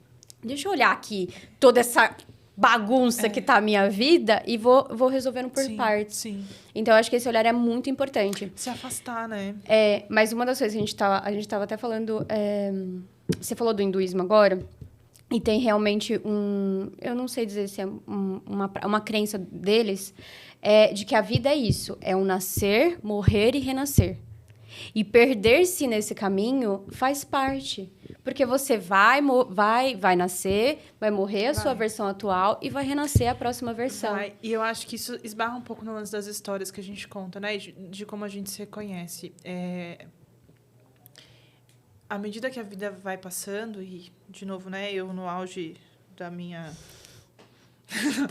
Deixa eu olhar aqui toda essa... bagunça que tá a minha vida e vou resolvendo por partes. Sim. Então, eu acho que esse olhar é muito importante. Se afastar, né? Mas uma das coisas que a gente tava até falando... você falou do hinduísmo agora, e tem realmente eu não sei dizer se é uma crença deles, de que a vida é isso. É um nascer, morrer e renascer. E perder-se nesse caminho faz parte. Porque você vai nascer, vai morrer a sua versão atual e vai renascer a próxima versão. E eu acho que isso esbarra um pouco no lance das histórias que a gente conta, né? De como a gente se reconhece. à medida que a vida vai passando, e, de novo, né, eu no auge da minha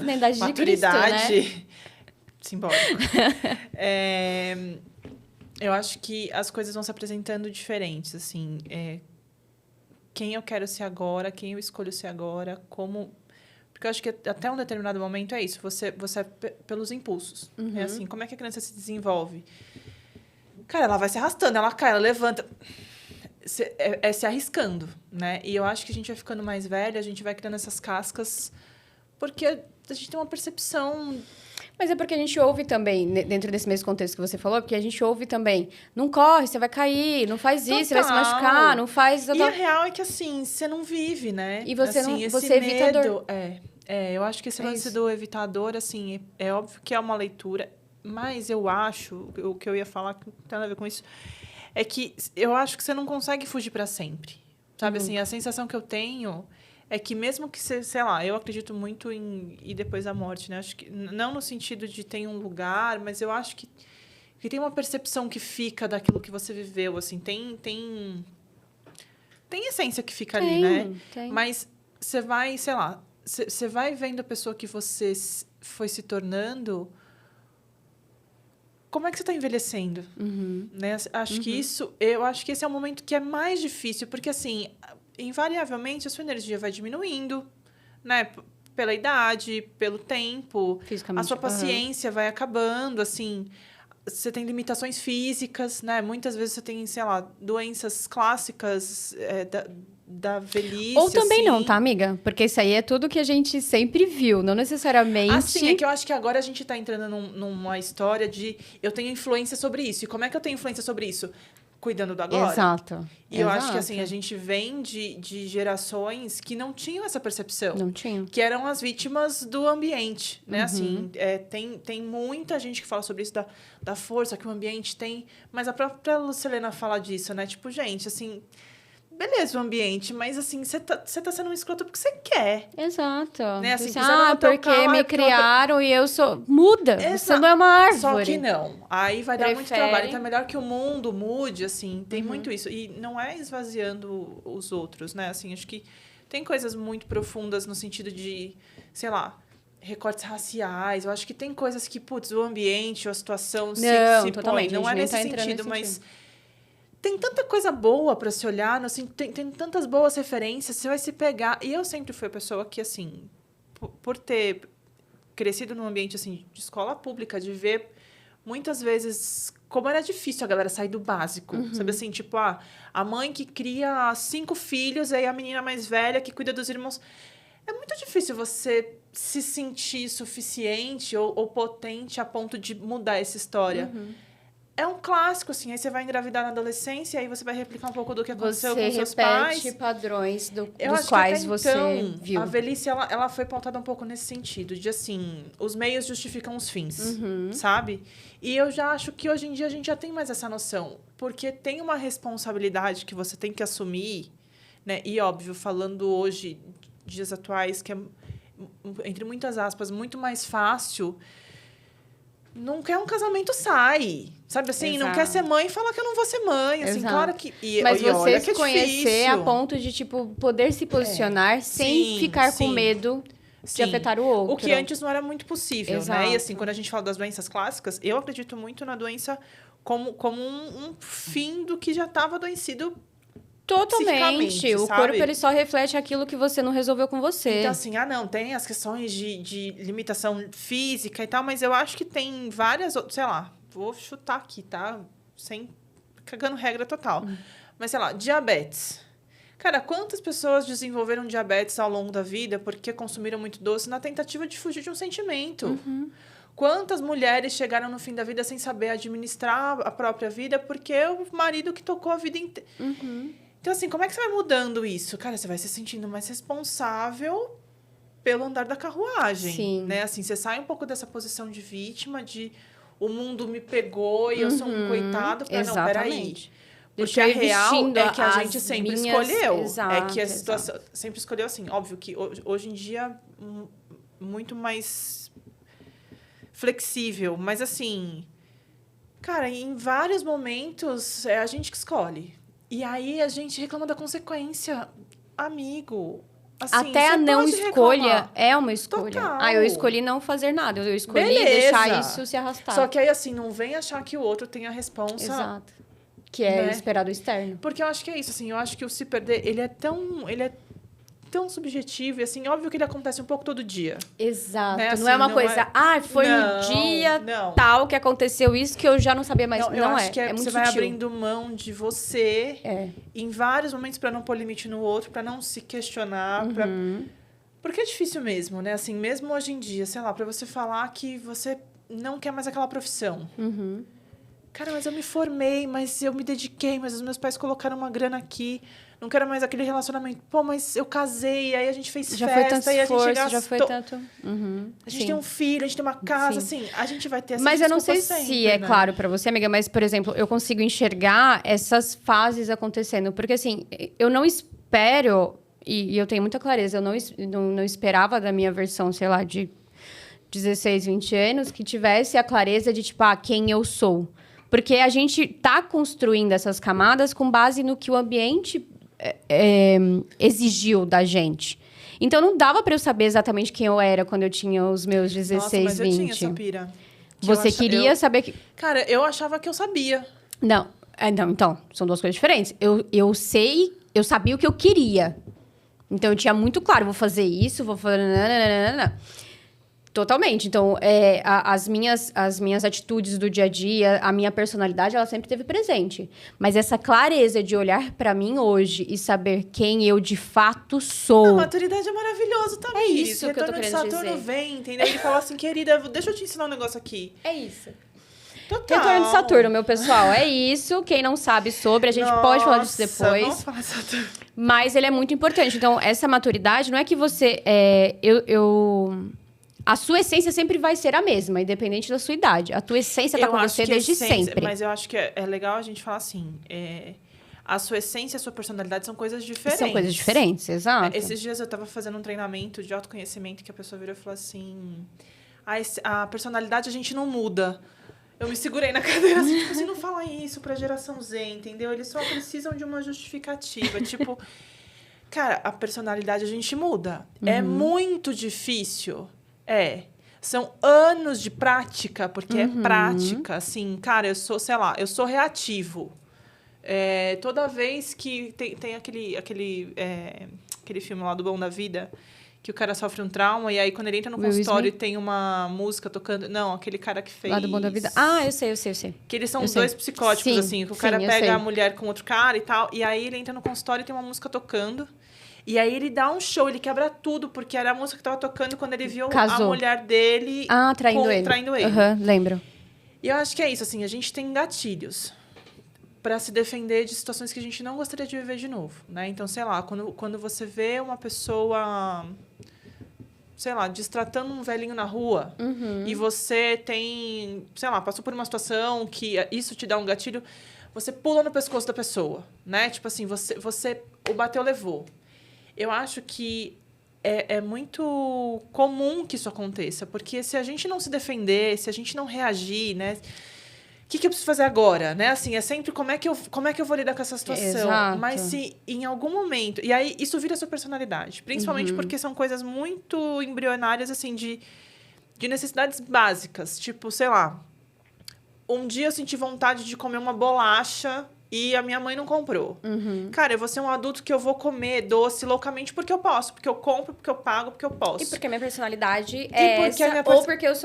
Na idade de Cristo, maturidade, né? simbólico, eu acho que as coisas vão se apresentando diferentes, assim, quem eu quero ser agora, quem eu escolho ser agora, como... Porque eu acho que até um determinado momento é isso, você é pelos impulsos. É assim, como é que a criança se desenvolve? Cara, ela vai se arrastando, ela cai, ela levanta. É se arriscando, né? E eu acho que a gente vai ficando mais velha, a gente vai criando essas cascas, porque a gente tem uma percepção... Mas é porque a gente ouve também, dentro desse mesmo contexto que você falou, porque a gente ouve também, não corre, você vai cair, não faz isso, você vai se machucar, não faz... E a real é que, assim, você não vive, né? E você assim, não, você evita a dor. Eu acho que esse lance do evitar a dor, assim, é óbvio que é uma leitura, mas eu acho, o que eu ia falar que não tem nada a ver com isso, é que eu acho que você não consegue fugir para sempre, sabe? Assim, a sensação que eu tenho... É que mesmo que você, sei lá, eu acredito muito em e depois da morte, né? Acho que não no sentido de ter um lugar, mas eu acho que tem uma percepção que fica daquilo que você viveu, assim, tem essência que fica ali, né? Tem. Mas você vai, sei lá, você vai vendo a pessoa que você foi se tornando, como é que você está envelhecendo? Né? Eu acho que esse é o momento que é mais difícil, porque assim, invariavelmente a sua energia vai diminuindo, né? Pela idade, pelo tempo, a sua paciência vai acabando, assim, você tem limitações físicas, né? Muitas vezes você tem, sei lá, doenças clássicas da velhice. Ou também assim. não, tá, amiga? Porque isso aí é tudo que a gente sempre viu, não necessariamente... Assim, é que eu acho que agora a gente tá entrando numa história de eu tenho influência sobre isso. E como é que eu tenho influência sobre isso? Cuidando do agora. Exato. E eu acho que, assim, a gente vem de gerações que não tinham essa percepção. Não tinham. Que eram as vítimas do ambiente, né? Assim, tem muita gente que fala sobre isso, da força que o ambiente tem. Mas a própria Lucilena fala disso, né? Tipo, gente, assim... Beleza, o ambiente, mas assim, você tá sendo um escroto porque você quer. Exato. Né? Assim, porque me criaram e eu sou... Muda, você não é uma árvore. Só que não. Aí vai dar muito trabalho. Então é melhor que o mundo mude, assim. Tem muito isso. E não é esvaziando os outros, né? Assim, acho que tem coisas muito profundas no sentido de, sei lá, recortes raciais. Eu acho que tem coisas que, putz, o ambiente, a situação se totalmente. põe. Não é nesse sentido, mas... Tem tanta coisa boa para se olhar, assim, tem tantas boas referências, você vai se pegar. E eu sempre fui a pessoa que, assim, por ter crescido num ambiente, assim, de escola pública, de ver muitas vezes como era difícil a galera sair do básico. Sabe assim, tipo, a mãe que cria 5 filhos, aí a menina mais velha que cuida dos irmãos. É muito difícil você se sentir suficiente ou potente a ponto de mudar essa história. É um clássico, assim. Aí você vai engravidar na adolescência, aí você vai replicar um pouco do que aconteceu com seus pais. Você repete padrões Eu dos acho quais que você viu. A velhice, ela foi pautada um pouco nesse sentido. De, assim, os meios justificam os fins, sabe? E eu já acho que hoje em dia a gente já tem mais essa noção. Porque tem uma responsabilidade que você tem que assumir, né? E, óbvio, falando hoje, dias atuais, que é, entre muitas aspas, muito mais fácil... Não quer um casamento, sai. Sabe assim? Exato. Não quer ser mãe, fala que eu não vou ser mãe. Assim, claro que... Mas você se conhecer a ponto de, tipo, poder se posicionar sem ficar com medo de afetar o outro. O que antes não era muito possível, né? E assim, quando a gente fala das doenças clássicas, eu acredito muito na doença como um fim do que já estava adoecido. Totalmente. O corpo, ele só reflete aquilo que você não resolveu com você. Então, assim, não, tem as questões de limitação física e tal, mas eu acho que tem várias outras, sei lá, vou chutar aqui, tá? Cagando regra total. Mas, sei lá, diabetes. Cara, quantas pessoas desenvolveram diabetes ao longo da vida porque consumiram muito doce na tentativa de fugir de um sentimento? Quantas mulheres chegaram no fim da vida sem saber administrar a própria vida porque o marido que tocou a vida inteira... Então, assim, como é que você vai mudando isso? Cara, você vai se sentindo mais responsável pelo andar da carruagem. Sim. Né? Assim, você sai um pouco dessa posição de vítima, de o mundo me pegou e eu sou um coitado. Não, peraí. Porque a real é que a gente sempre escolheu. É que a situação sempre escolheu assim. Óbvio que hoje em dia muito mais flexível. Mas, assim, cara, em vários momentos é a gente que escolhe. E aí a gente reclama da consequência. Amigo, assim, Até a você não pode escolha reclamar. é uma escolha. Total. Ah, eu escolhi não fazer nada. Eu escolhi Beleza. deixar isso se arrastar. Só que aí, assim, não vem achar que o outro tem a responsa. Exato. Que é né? esperar do externo. Porque eu acho que é isso, assim. Eu acho que o se perder, ele é tão subjetivo. E, assim, óbvio que ele acontece um pouco todo dia. Exato. Né? Assim, não é uma não coisa... é- Ah, foi Não, no dia não. tal que aconteceu isso que eu já não sabia mais. Não, eu acho que é muito você vai sutil. abrindo mão de você É. em vários momentos pra não pôr limite no outro, pra não se questionar, pra... Porque é difícil mesmo, né? Assim, mesmo hoje em dia, sei lá, pra você falar que você não quer mais aquela profissão. Cara, mas eu me formei, mas eu me dediquei, mas os meus pais colocaram uma grana aqui. Não quero mais aquele relacionamento. Pô, mas eu casei, aí a gente fez Já foi festa, tanto aí a gente esforço, gastou. já foi tanto... A gente Sim. tem um filho, a gente tem uma casa, Sim. assim, a gente vai ter essa Mas eu não sei desculpa se sempre, é né? claro pra você, amiga, mas, por exemplo, eu consigo enxergar essas fases acontecendo. Porque, assim, eu não espero, e eu tenho muita clareza, eu não esperava da minha versão, sei lá, de 16, 20 anos, que tivesse a clareza de, tipo, quem eu sou. Porque a gente tá construindo essas camadas com base no que o ambiente exigiu da gente. Então, não dava pra eu saber exatamente quem eu era quando eu tinha os meus 16, Nossa, mas 20. eu tinha essa pira. Que Você eu queria saber que... Cara, eu achava que eu sabia. Não, então, são duas coisas diferentes. Eu sabia o que eu queria. Então, eu tinha muito claro, vou fazer isso, vou fazer... Nananana. Totalmente. Então, as minhas atitudes do dia a dia, a minha personalidade, ela sempre esteve presente. Mas essa clareza de olhar pra mim hoje e saber quem eu de fato sou... A maturidade é maravilhoso também. É isso que eu tô Retorno de querendo Saturno dizer. vem, entendeu? Ele fala assim, querida, deixa eu te ensinar um negócio aqui. É isso. Total. Retorno de Saturno, meu pessoal. É isso. Quem não sabe sobre, a gente pode falar disso Nossa, depois. vamos falar de Saturno. Mas ele é muito importante. Então, essa maturidade não é que você... A sua essência sempre vai ser a mesma, independente da sua idade. A tua essência tá Eu com acho você que desde essência- sempre. Mas eu acho que é legal a gente falar assim, a sua essência e a sua personalidade são coisas diferentes. São coisas diferentes, exato. Esses dias eu tava fazendo um treinamento de autoconhecimento que a pessoa virou e falou assim, a personalidade a gente não muda. Eu me segurei na cadeira assim, tipo assim, não fala isso pra geração Z, entendeu? Eles só precisam de uma justificativa. Tipo, cara, a personalidade a gente muda. É muito difícil. São anos de prática, porque é prática, assim. Cara, eu sou reativo. Toda vez que tem aquele filme lá do Bom da Vida, que o cara sofre um trauma, e aí quando ele entra no Will consultório Smith? tem uma música tocando... Não, aquele cara que fez... Lá do Bom da Vida. Ah, eu sei. Que eles são Eu sei. dois psicóticos, Sim, assim. Que o sim, cara eu pega sei. a mulher com outro cara e tal. E aí ele entra no consultório e tem uma música tocando. E aí ele dá um show, ele quebra tudo, porque era a música que tava tocando quando ele viu Casou. a mulher dele Traindo ele. traindo ele. Aham, lembro. E eu acho que é isso, assim, a gente tem gatilhos para se defender de situações que a gente não gostaria de viver de novo, né? Então, sei lá, quando você vê uma pessoa, sei lá, destratando um velhinho na rua e você tem, sei lá, passou por uma situação que isso te dá um gatilho, você pula no pescoço da pessoa, né? Tipo assim, você o bateu, levou. Eu acho que é muito comum que isso aconteça, porque se a gente não se defender, se a gente não reagir, né? O que eu preciso fazer agora, né? Assim, é sempre como é que eu vou lidar com essa situação. Exato. Mas se em algum momento... E aí, isso vira a sua personalidade. Principalmente porque são coisas muito embrionárias, assim, de necessidades básicas. Tipo, sei lá, um dia eu senti vontade de comer uma bolacha e a minha mãe não comprou. Cara, eu vou ser um adulto que eu vou comer doce loucamente porque eu posso. Porque eu compro, porque eu pago, porque eu posso. E porque a minha personalidade porque essa, a minha ou porque eu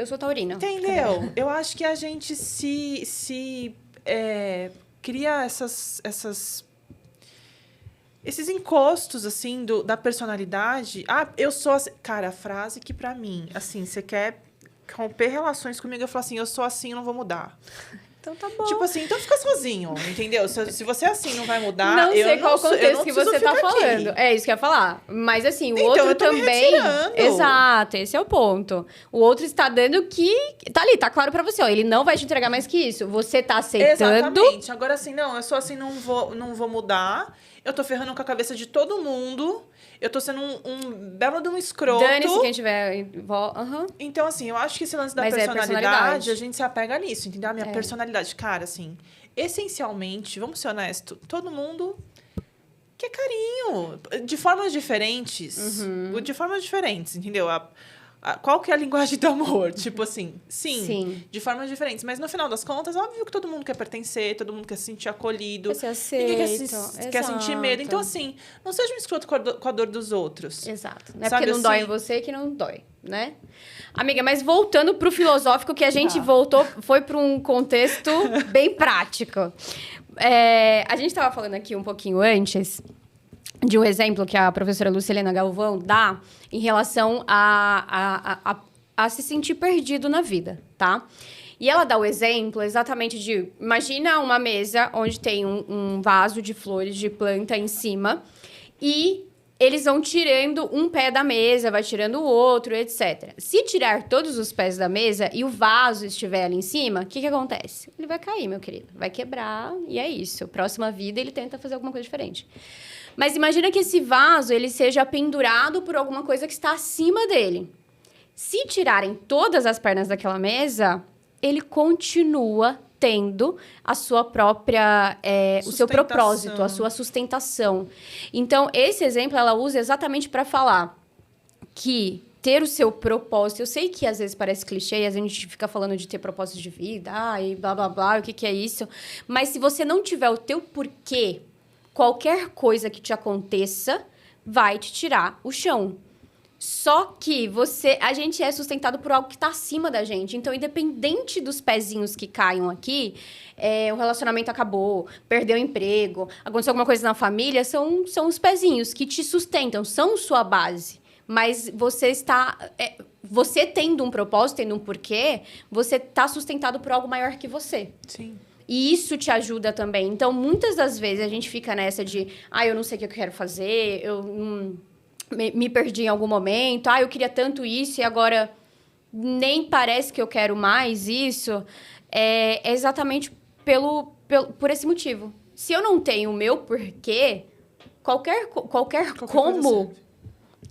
sou taurina. Entendeu? Eu acho que a gente cria esses encostos, assim, da personalidade. Eu sou assim... Cara, a frase que pra mim, assim, você quer romper relações comigo, eu falo assim, eu sou assim, eu não vou mudar. Então tá bom. Tipo assim, então fica sozinho, entendeu? Se você é assim, não vai mudar. Não sei qual o eu contexto não que preciso você tá ficar aqui. falando. É isso que eu ia falar. Mas assim, o Então, outro eu tô me também. retirando. Exato, esse é o ponto. O outro está dando que. Tá ali, tá claro pra você, ó. Ele não vai te entregar mais que isso. Você tá aceitando. Exatamente. Agora, assim, não, eu sou assim, não vou mudar. Eu tô ferrando com a cabeça de todo mundo. Eu tô sendo um belo de um escroto. Dane-se quem tiver. Aham. Então, assim, eu acho que esse lance da Mas é personalidade, personalidade. a gente se apega nisso, entendeu? A minha personalidade. Cara, assim, essencialmente, vamos ser honestos, todo mundo quer carinho. De formas diferentes. De formas diferentes, entendeu? Qual que é a linguagem do amor? Tipo assim, sim, de formas diferentes. Mas no final das contas, óbvio que todo mundo quer pertencer, todo mundo quer se sentir acolhido. Quer ser aceito. Ninguém quer sentir medo. Então, assim, não seja um escroto com a dor dos outros. Exato. Não é Sabe porque não assim? dói em você que não dói, né? Amiga, mas voltando pro filosófico, que a gente voltou, foi para um contexto bem prático. A gente estava falando aqui um pouquinho antes de um exemplo que a professora Lucilena Galvão dá em relação a se sentir perdido na vida, tá? E ela dá o exemplo exatamente de... Imagina uma mesa onde tem um vaso de flores de planta em cima e eles vão tirando um pé da mesa, vai tirando o outro, etc. Se tirar todos os pés da mesa e o vaso estiver ali em cima, o que acontece? Ele vai cair, meu querido. Vai quebrar e é isso. Próxima vida, ele tenta fazer alguma coisa diferente. Mas imagina que esse vaso ele seja pendurado por alguma coisa que está acima dele. Se tirarem todas as pernas daquela mesa, ele continua tendo a sua própria... o seu propósito, a sua sustentação. Então, esse exemplo ela usa exatamente para falar que ter o seu propósito... Eu sei que às vezes parece clichê, a gente fica falando de ter propósito de vida, e blá, blá, blá, o que é isso? Mas se você não tiver o teu porquê, qualquer coisa que te aconteça vai te tirar o chão. Só que a gente é sustentado por algo que está acima da gente. Então, independente dos pezinhos que caiam aqui, o relacionamento acabou, perdeu o emprego, aconteceu alguma coisa na família, são os pezinhos que te sustentam, são sua base. Mas você tendo um propósito, tendo um porquê, você está sustentado por algo maior que você. Sim. E isso te ajuda também. Então, muitas das vezes, a gente fica nessa de... eu não sei o que eu quero fazer, eu me perdi em algum momento. Eu queria tanto isso e agora nem parece que eu quero mais isso. É exatamente por esse motivo. Se eu não tenho o meu porquê, qualquer como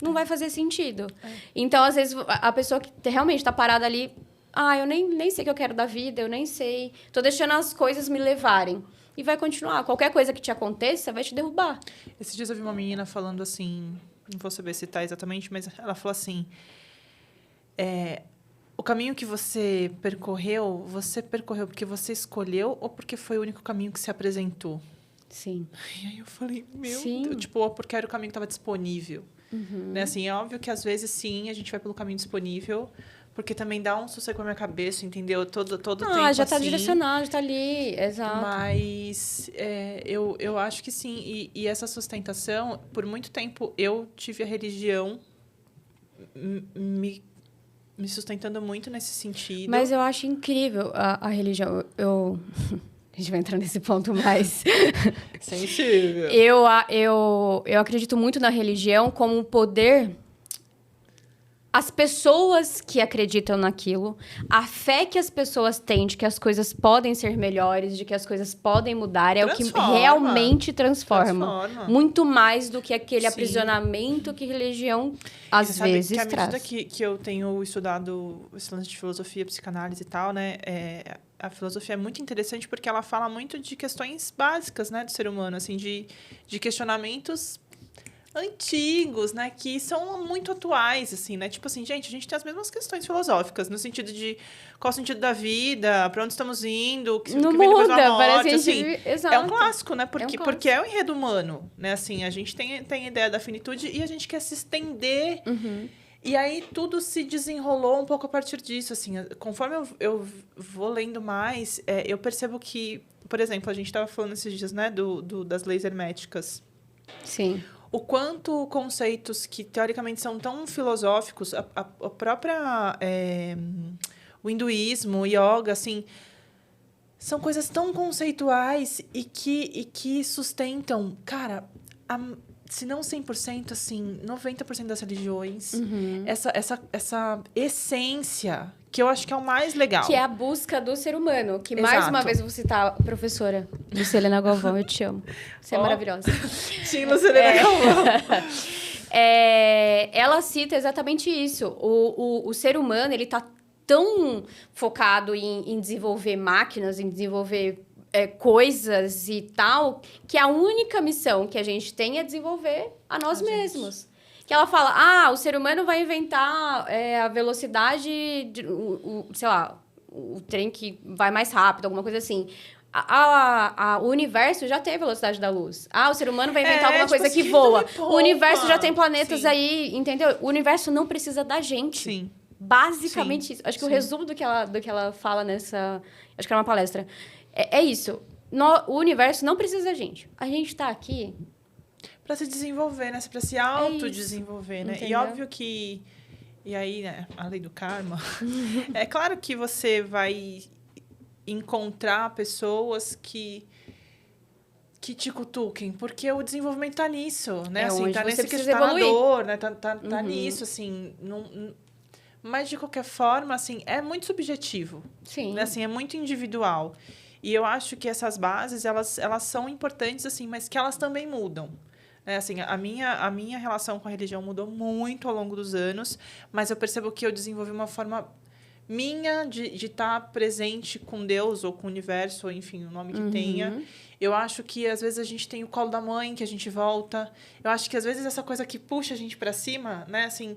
não vai fazer sentido. Então, às vezes, a pessoa que realmente está parada ali... eu nem sei o que eu quero da vida, eu nem sei. Tô deixando as coisas me levarem. E vai continuar. Qualquer coisa que te aconteça vai te derrubar. Esses dias eu vi uma menina falando assim... Não vou saber citar exatamente, mas ela falou assim... o caminho que você percorreu porque você escolheu ou porque foi o único caminho que se apresentou? Sim. E aí eu falei, meu sim. Deus, tipo, porque era o caminho que estava disponível. Né? Assim, é óbvio que às vezes, sim, a gente vai pelo caminho disponível... Porque também dá um sossego na minha cabeça, entendeu? Todo tempo, já tá assim, direcionado, já tá ali, exato. Mas eu acho que sim. E essa sustentação, por muito tempo, eu tive a religião me sustentando muito nesse sentido. Mas eu acho incrível a religião. A gente vai entrar nesse ponto mais... Sensível. Eu acredito muito na religião como um poder... As pessoas que acreditam naquilo, a fé que as pessoas têm de que as coisas podem ser melhores, de que as coisas podem mudar, é o que realmente transforma. Muito mais do que aquele aprisionamento que religião, às vezes, que à traz. medida que eu tenho estudado esse lance de filosofia, psicanálise e tal, né? A filosofia é muito interessante porque ela fala muito de questões básicas, né, do ser humano, assim, de questionamentos antigos, né, que são muito atuais, assim, né, tipo assim, gente, a gente tem as mesmas questões filosóficas, no sentido de qual o sentido da vida, para onde estamos indo, o que não vem depois da muda, morte, parece assim, exato. é um clássico, né, porque clássico. é o enredo humano, né, assim, a gente tem a ideia da finitude e a gente quer se estender, e aí tudo se desenrolou um pouco a partir disso, assim, conforme eu vou lendo mais, eu percebo que, por exemplo, a gente estava falando esses dias, né, das leis herméticas. Sim. O quanto conceitos que, teoricamente, são tão filosóficos, a própria... o hinduísmo, o yoga, assim... São coisas tão conceituais e que sustentam... Cara, se não 100%, assim, 90% das religiões. Essa essência... Que eu acho que é o mais legal. Que é a busca do ser humano. Que, mais uma vez, eu vou citar a professora Lucilena Galvão. Eu te amo. Você é maravilhosa. Sim, Lucilena Galvão. Ela cita exatamente isso. O ser humano, ele tá tão focado em desenvolver máquinas, em desenvolver coisas e tal, que a única missão que a gente tem é desenvolver a nós mesmos. Que ela fala, o ser humano vai inventar a velocidade, sei lá, o trem que vai mais rápido, alguma coisa assim. O universo já tem a velocidade da luz. O ser humano vai inventar alguma coisa que voa. O universo já tem planetas aí, entendeu? O universo não precisa da gente. Sim. Basicamente isso. Acho que o resumo do que ela fala nessa... Acho que era uma palestra. É isso. O universo não precisa da gente. A gente tá aqui... Pra se desenvolver, né? Pra se autodesenvolver, né? Entendeu? E óbvio que... E aí, né? A lei do karma. É claro que você vai encontrar pessoas que te cutuquem, porque o desenvolvimento tá nisso, né? Assim, tá nesse questionador, né? Tá nisso, assim... Mas, de qualquer forma, assim, é muito subjetivo. Sim. Né? Assim, é muito individual. E eu acho que essas bases, elas são importantes, assim, mas que elas também mudam. Assim, a minha relação com a religião mudou muito ao longo dos anos, mas eu percebo que eu desenvolvi uma forma minha de estar presente com Deus ou com o universo, ou enfim, o nome que tenha. Eu acho que, às vezes, a gente tem o colo da mãe, que a gente volta. Eu acho que, às vezes, essa coisa que puxa a gente para cima, né, assim...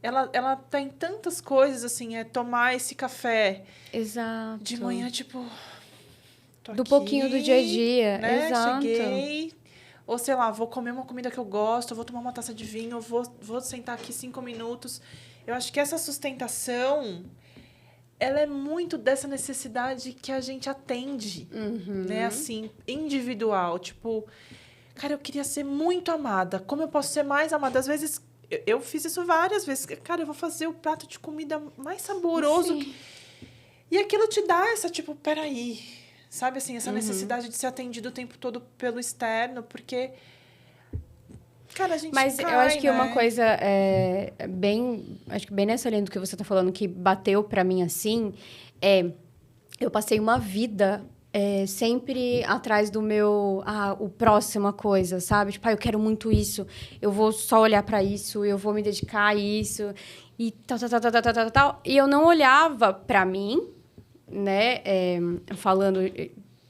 Ela tem tantas coisas, assim, tomar esse café. Exato. De manhã, tipo... Tô do aqui, pouquinho do dia a dia, né? exato. Cheguei, ou sei lá, vou comer uma comida que eu gosto, vou tomar uma taça de vinho, vou sentar aqui 5 minutos. Eu acho que essa sustentação, ela é muito dessa necessidade que a gente atende, né? Assim, individual. Tipo, cara, eu queria ser muito amada. Como eu posso ser mais amada? Às vezes... Eu fiz isso várias vezes. Cara, eu vou fazer o prato de comida mais saboroso. E aquilo te dá essa, tipo, peraí. Sabe, assim, essa necessidade de ser atendido o tempo todo pelo externo. Porque, cara, a gente Mas cai, eu acho que né? uma coisa acho que bem nessa linha do que você tá falando, que bateu pra mim assim, eu passei uma vida... sempre atrás do meu... o próxima coisa, sabe? Tipo, eu quero muito isso. Eu vou só olhar pra isso. Eu vou me dedicar a isso. E tal. E eu não olhava pra mim, né? Falando,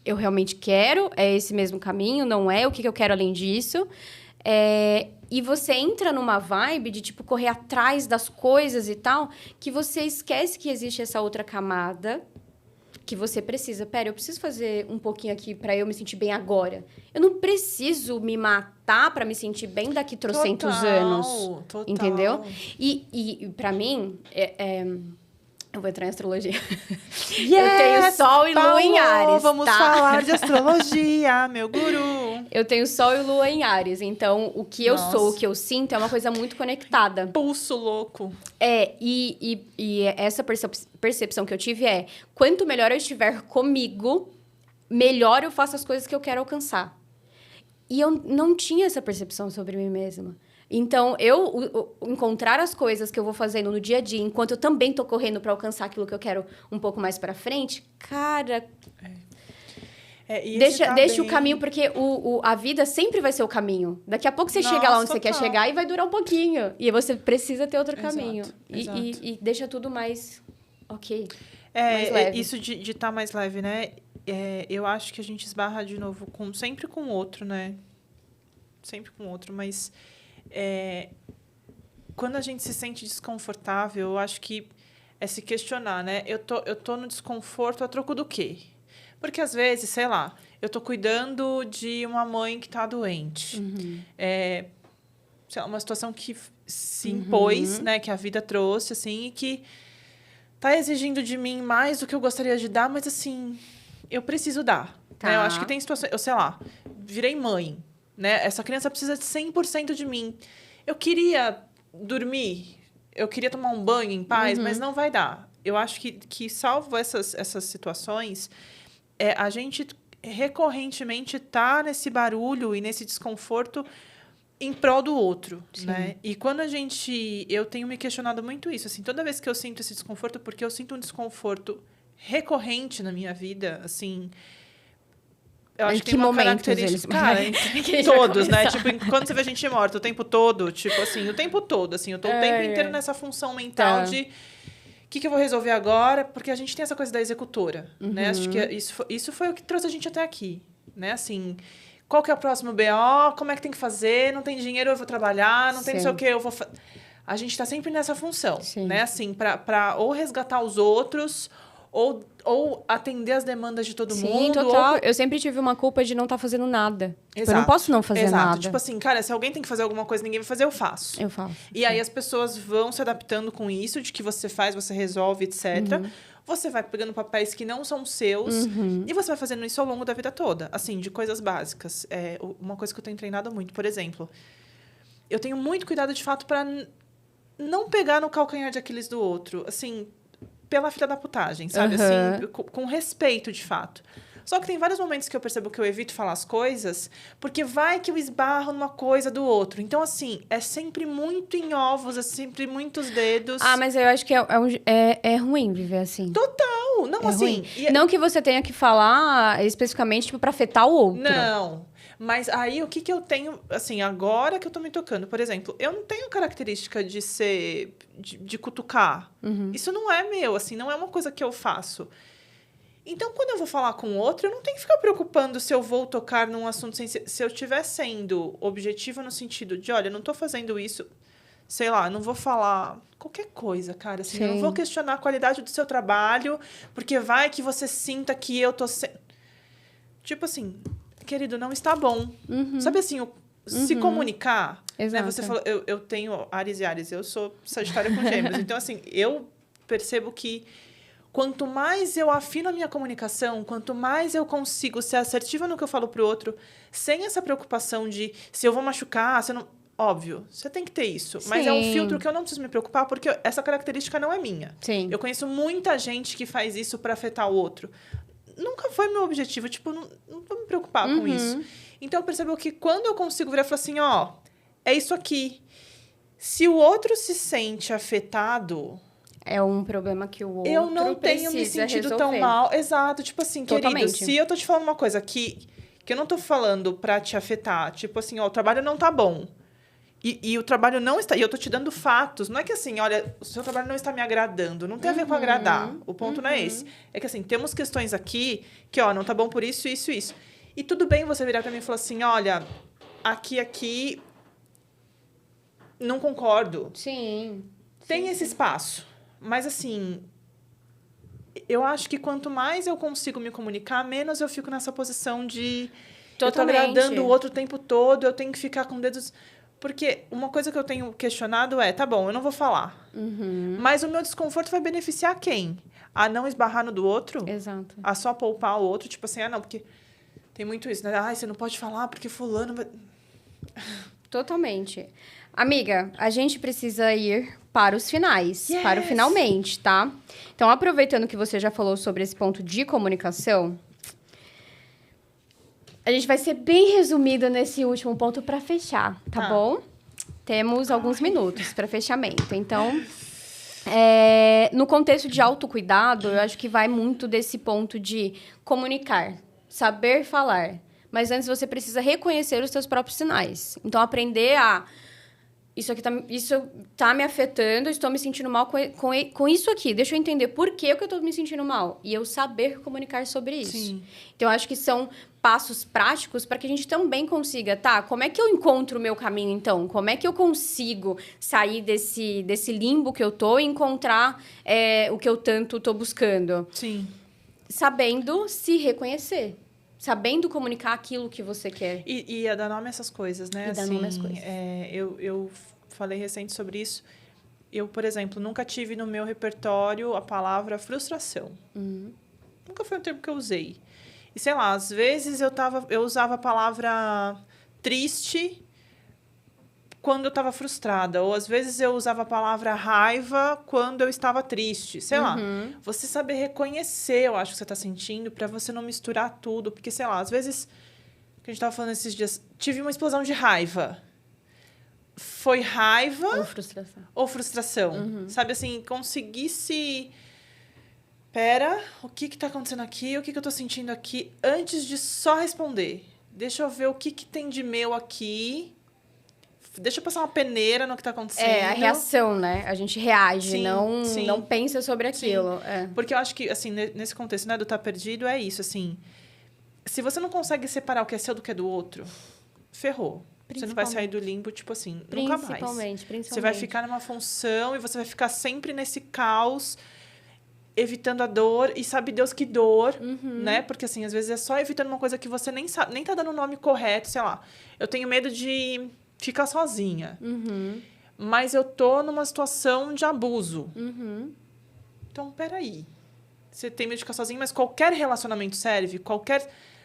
eu realmente quero. É esse mesmo caminho? Não é? O que eu quero além disso? E você entra numa vibe de, tipo, correr atrás das coisas e tal, que você esquece que existe essa outra camada... que você precisa. Eu preciso fazer um pouquinho aqui para eu me sentir bem agora. Eu não preciso me matar para me sentir bem daqui trocentos anos. Total. Entendeu? E para mim, eu vou entrar em astrologia. Eu tenho Sol e Lua em Áries, vamos falar de astrologia, meu guru. Eu tenho Sol e Lua em Áries. Então, o que eu sou, o que eu sinto, é uma coisa muito conectada. Pulso louco. E essa percepção que eu tive quanto melhor eu estiver comigo, melhor eu faço as coisas que eu quero alcançar. E eu não tinha essa percepção sobre mim mesma. Então, eu encontrar as coisas que eu vou fazendo no dia a dia, enquanto eu também tô correndo para alcançar aquilo que eu quero um pouco mais para frente, cara... Deixa o caminho, porque a vida sempre vai ser o caminho. Daqui a pouco você chega lá onde você quer chegar e vai durar um pouquinho. E você precisa ter outro caminho. Exato. E deixa tudo mais ok. Mais leve. Isso de estar mais leve, né? Eu acho que a gente esbarra de novo sempre com o outro, né? Sempre com o outro, mas... quando a gente se sente desconfortável, eu acho que é se questionar, né? Eu tô no desconforto a troco do quê? Porque, às vezes, sei lá, eu tô cuidando de uma mãe que tá doente. Sei lá, uma situação que se impôs, né? Que a vida trouxe, assim, e que tá exigindo de mim mais do que eu gostaria de dar, mas, assim, eu preciso dar. Tá. Né? Eu acho que tem situações... Eu, sei lá, virei mãe, né? Essa criança precisa de 100% de mim. Eu queria dormir, eu queria tomar um banho em paz, mas não vai dar. Eu acho que salvo essas situações... a gente recorrentemente tá nesse barulho e nesse desconforto em prol do outro, né? E quando eu tenho me questionado muito isso, assim, toda vez que eu sinto esse desconforto, porque eu sinto um desconforto recorrente na minha vida, assim, eu acho que tem uma característica, cara, todos, né? Tipo, quando você vê a gente morta o tempo todo, tipo assim, o tempo todo, assim, eu tô o tempo inteiro nessa função mental de que eu vou resolver agora? Porque a gente tem essa coisa da executora, né? Acho que isso foi o que trouxe a gente até aqui, né? Assim, qual que é o próximo BO? Como é que tem que fazer? Não tem dinheiro, eu vou trabalhar. Não tem não sei o quê, eu vou... A gente tá sempre nessa função, né? Assim, pra ou resgatar os outros... Ou atender as demandas de todo mundo. Sim, total. Eu sempre tive uma culpa de não estar fazendo nada. Tipo, eu não posso não fazer nada. Tipo assim, cara, se alguém tem que fazer alguma coisa, ninguém vai fazer, eu faço. Eu faço. E aí as pessoas vão se adaptando com isso, de que você faz, você resolve, etc. Você vai pegando papéis que não são seus e você vai fazendo isso ao longo da vida toda. Assim, de coisas básicas. Uma coisa que eu tenho treinado muito, por exemplo, eu tenho muito cuidado, de fato, para não pegar no calcanhar de Aquiles do outro. Assim, pela filha da putagem, sabe? Assim, com respeito, de fato. Só que tem vários momentos que eu percebo que eu evito falar as coisas, porque vai que eu esbarro numa coisa do outro. Então, assim, é sempre muito em ovos, é sempre muitos dedos. Ah, mas eu acho que é ruim viver assim. Total! Não, assim... Não que você tenha que falar especificamente, tipo, pra afetar o outro. Não. Mas aí, o que eu tenho... Assim, agora que eu tô me tocando, por exemplo, eu não tenho característica de ser... De cutucar. Isso não é meu, assim, não é uma coisa que eu faço. Então, quando eu vou falar com outro, eu não tenho que ficar preocupando se eu vou tocar num assunto... Se eu estiver sendo objetiva no sentido de, olha, eu não tô fazendo isso... Sei lá, não vou falar qualquer coisa, cara. Assim, eu não vou questionar a qualidade do seu trabalho, porque vai que você sinta que eu tô... Tipo assim... Querido, não está bom. Sabe assim, se comunicar. Exato. Né? Você falou, eu tenho Áries e Áries, eu sou Sagitário com Gêmeos. Então, assim, eu percebo que quanto mais eu afino a minha comunicação, quanto mais eu consigo ser assertiva no que eu falo pro outro, sem essa preocupação de se eu vou machucar, se eu não... Óbvio, você tem que ter isso. Sim. Mas é um filtro que eu não preciso me preocupar, porque essa característica não é minha. Sim. Eu conheço muita gente que faz isso para afetar o outro. Nunca foi meu objetivo, tipo, não vou me preocupar com isso. Então, eu percebo que quando eu consigo virar e falar assim, ó, é isso aqui. Se o outro se sente afetado... É um problema que o outro eu não tenho me sentido resolver. tão mal. Exato, tipo assim, Totalmente. Querido, se eu tô te falando uma coisa que eu não tô falando pra te afetar, tipo assim, ó, o trabalho não tá bom. E o trabalho não está... E eu tô te dando fatos. Não é que assim, olha, o seu trabalho não está me agradando. Não tem a ver com agradar. O ponto não é esse. É que assim, temos questões aqui que, ó, não tá bom por isso, isso, isso. E tudo bem você virar pra mim e falar assim, olha, aqui, não concordo. Sim. Tem esse espaço. Mas assim, eu acho que quanto mais eu consigo me comunicar, menos eu fico nessa posição de... Totalmente. Eu tô agradando o outro o tempo todo, eu tenho que ficar com dedos... Porque uma coisa que eu tenho questionado é, tá bom, eu não vou falar. Mas o meu desconforto vai beneficiar quem? A não esbarrar no do outro? Exato. A só poupar o outro? Tipo assim, não, porque tem muito isso, né? Ai, você não pode falar porque fulano vai... Totalmente. Amiga, a gente precisa ir para os finais, para o finalmente, tá? Então, aproveitando que você já falou sobre esse ponto de comunicação... A gente vai ser bem resumida nesse último ponto para fechar, tá bom? Temos alguns minutos para fechamento. Então, no contexto de autocuidado, eu acho que vai muito desse ponto de comunicar, saber falar. Mas antes você precisa reconhecer os seus próprios sinais. Então, aprender a... Isso tá me afetando, estou me sentindo mal com isso aqui. Deixa eu entender por que eu estou me sentindo mal. E eu saber comunicar sobre isso. Sim. Então, eu acho que são passos práticos para que a gente também consiga, como é que eu encontro o meu caminho, então? Como é que eu consigo sair desse limbo que eu tô e encontrar o que eu tanto tô buscando? Sim. Sabendo se reconhecer. Sabendo comunicar aquilo que você quer. E a dar nome a essas coisas, né? E dar nome às coisas. Eu falei recente sobre isso. Eu, por exemplo, nunca tive no meu repertório a palavra frustração. Nunca foi um termo que eu usei. E, sei lá, às vezes eu usava a palavra triste quando eu estava frustrada. Ou, às vezes, eu usava a palavra raiva quando eu estava triste. Sei lá. Você saber reconhecer, eu acho, que você está sentindo, para você não misturar tudo. Porque, sei lá, às vezes... Que a gente estava falando esses dias... Tive uma explosão de raiva. Foi raiva... Ou frustração. Sabe, assim, conseguisse... Pera, o que está acontecendo aqui? O que eu estou sentindo aqui? Antes de só responder. Deixa eu ver o que tem de meu aqui... deixa eu passar uma peneira no que tá acontecendo. É, a reação, né? A gente reage, Sim, não pensa sobre aquilo. É. Porque eu acho que, assim, nesse contexto, né, do tá perdido, é isso, assim. Se você não consegue separar o que é seu do que é do outro, ferrou. Você não vai sair do limbo, tipo assim, nunca mais. Principalmente. Você vai ficar numa função e você vai ficar sempre nesse caos, evitando a dor. E sabe Deus que dor, né? Porque, assim, às vezes é só evitando uma coisa que você nem sabe, nem tá dando o nome correto, sei lá. Eu tenho medo de ficar sozinha. Mas eu tô numa situação de abuso. Então, peraí. Você tem medo de ficar sozinho, mas qualquer relacionamento serve?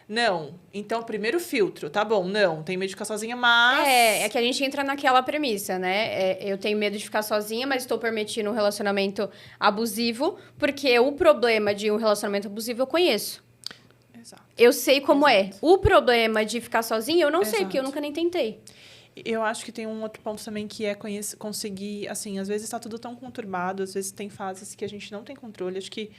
Não. Então, primeiro filtro, tá bom, não. Tem medo de ficar sozinha, mas... É que a gente entra naquela premissa, né? Eu tenho medo de ficar sozinha, mas estou permitindo um relacionamento abusivo, porque o problema de um relacionamento abusivo eu conheço. Exato. Eu sei como é. O problema de ficar sozinha eu não sei, porque eu nunca nem tentei. Eu acho que tem um outro ponto também que é conseguir, assim, às vezes tá tudo tão conturbado, às vezes tem fases que a gente não tem controle. Acho que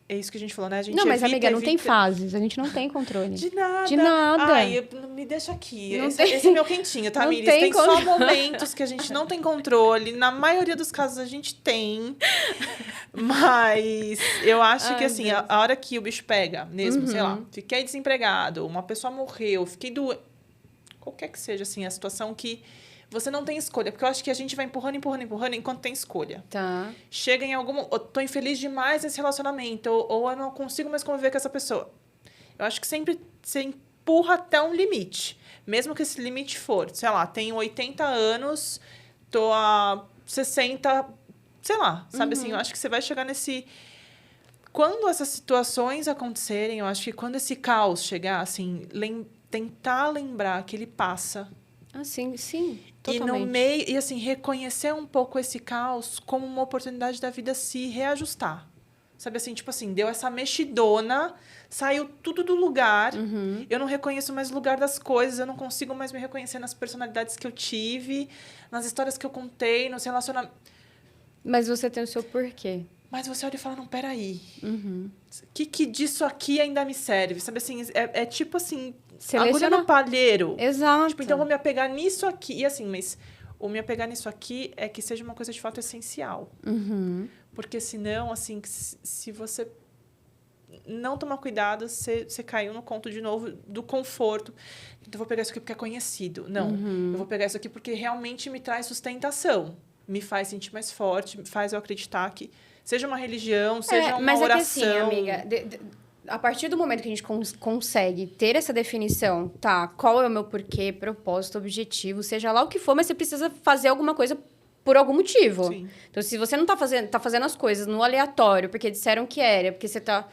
é isso que a gente falou, né? A gente Não, mas amiga, não tem fases, a gente não tem controle. De nada. De nada. Ai, me deixa aqui. Não Esse é meu quentinho, tá, Não Miris? tem Tem só momentos que a gente não tem controle. Na maioria dos casos a gente tem. Mas eu acho que, assim, a hora que o bicho pega mesmo, sei lá, fiquei desempregado, uma pessoa morreu, fiquei doente. Qualquer que seja, assim, a situação que você não tem escolha. Porque eu acho que a gente vai empurrando enquanto tem escolha. Tá. Chega em algum... Eu tô infeliz demais nesse relacionamento. Ou eu não consigo mais conviver com essa pessoa. Eu acho que sempre você empurra até um limite. Mesmo que esse limite for, sei lá, tenho 80 anos, tô a 60... Sei lá, sabe assim? Eu acho que você vai chegar nesse... Quando essas situações acontecerem, eu acho que quando esse caos chegar, assim... Tentar lembrar que ele passa. Ah, sim, totalmente. E no meio, e assim, reconhecer um pouco esse caos como uma oportunidade da vida se reajustar. Sabe assim, tipo assim, deu essa mexidona, saiu tudo do lugar, eu não reconheço mais o lugar das coisas, eu não consigo mais me reconhecer nas personalidades que eu tive, nas histórias que eu contei, nos relacionamentos. Mas você tem o seu porquê. Mas você olha e fala, não, peraí. Que disso aqui ainda me serve? Sabe assim, é tipo assim, agulha no palheiro. Exato. Tipo, então eu vou me apegar nisso aqui. E assim, mas o me apegar nisso aqui é que seja uma coisa de fato essencial. Porque senão, assim, se você não tomar cuidado, você caiu no conto de novo do conforto. Então eu vou pegar isso aqui porque é conhecido. Não, eu vou pegar isso aqui porque realmente me traz sustentação. Me faz sentir mais forte, me faz eu acreditar que... Seja uma religião, seja uma oração. Mas é que assim, amiga, a partir do momento que a gente consegue ter essa definição, tá? Qual é o meu porquê, propósito, objetivo, seja lá o que for, mas você precisa fazer alguma coisa por algum motivo. Sim. Então, se você não tá fazendo as coisas no aleatório, porque disseram que era, porque você tá...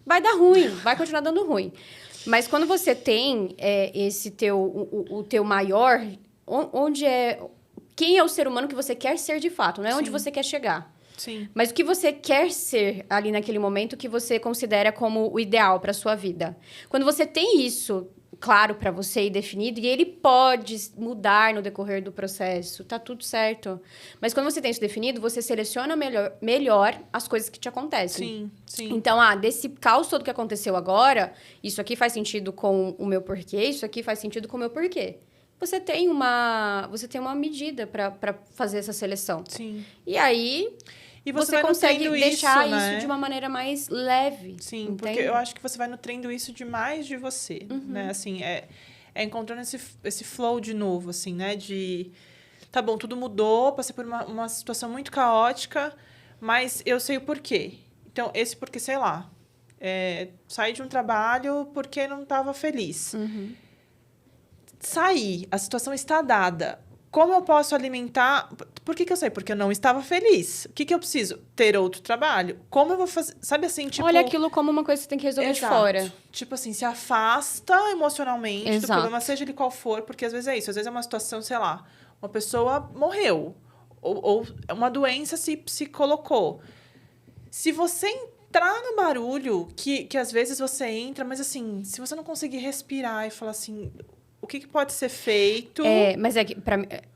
Vai dar ruim, vai continuar dando ruim. Mas quando você tem esse o teu maior... Onde é... Quem é o ser humano que você quer ser de fato, não é onde você quer chegar. Sim. Mas o que você quer ser ali naquele momento que você considera como o ideal para sua vida. Quando você tem isso claro para você e definido, e ele pode mudar no decorrer do processo, tá tudo certo. Mas quando você tem isso definido, você seleciona melhor as coisas que te acontecem. Sim. Então, desse caos todo que aconteceu agora, isso aqui faz sentido com o meu porquê, isso aqui faz sentido com o meu porquê. Você tem uma medida para fazer essa seleção. Sim. E aí... E você consegue deixar isso, né? de uma maneira mais leve. Sim, entende? porque eu acho que você vai nutrindo isso demais de você, né? Assim, encontrando esse flow de novo, assim, né? De, tá bom, tudo mudou, passei por uma situação muito caótica, mas eu sei o porquê. Então, esse porquê, sei lá, saí de um trabalho porque não estava feliz. Saí, a situação está dada. Como eu posso alimentar... Por que eu sei? Porque eu não estava feliz. O que eu preciso? Ter outro trabalho? Como eu vou fazer? Sabe assim, tipo... Olha aquilo como uma coisa que você tem que resolver de fora. Tipo assim, se afasta emocionalmente do problema, seja ele qual for, porque às vezes é isso. Às vezes é uma situação, sei lá, uma pessoa morreu. Ou uma doença se colocou. Se você entrar no barulho, que às vezes você entra, mas assim, se você não conseguir respirar e falar assim... O que pode ser feito? Mas que,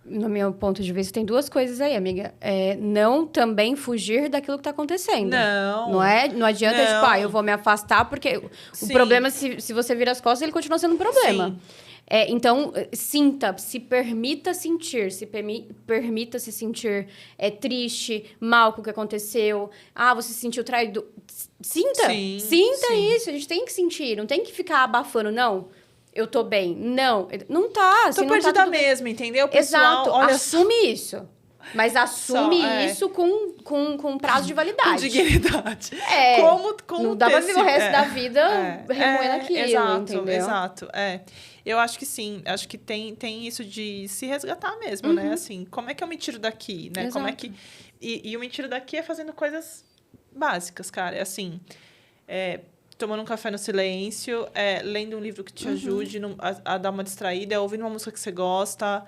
no meu ponto de vista, tem duas coisas aí, amiga. Não também fugir daquilo que está acontecendo. Não. Não adianta, tipo, eu vou me afastar, porque o problema, se você vira as costas, ele continua sendo um problema. Sim. Então, sinta, se permita sentir, permita se sentir triste, mal com o que aconteceu. Você se sentiu traído. Sinta isso, a gente tem que sentir, não tem que ficar abafando, não. Eu tô bem. Não tá. Tô perdida mesmo, entendeu, pessoal? Exato, assume isso. Mas assume isso com prazo de validade. Com dignidade. Como não dá pra viver o resto da vida remoendo aquilo, entendeu? Exato. Eu acho que sim. Acho que tem isso de se resgatar mesmo, né? Assim, como é que eu me tiro daqui, né? Exato. Como é que... E o me tiro daqui é fazendo coisas básicas, cara. É assim... tomando um café no silêncio, lendo um livro que te ajude a dar uma distraída, ouvindo uma música que você gosta...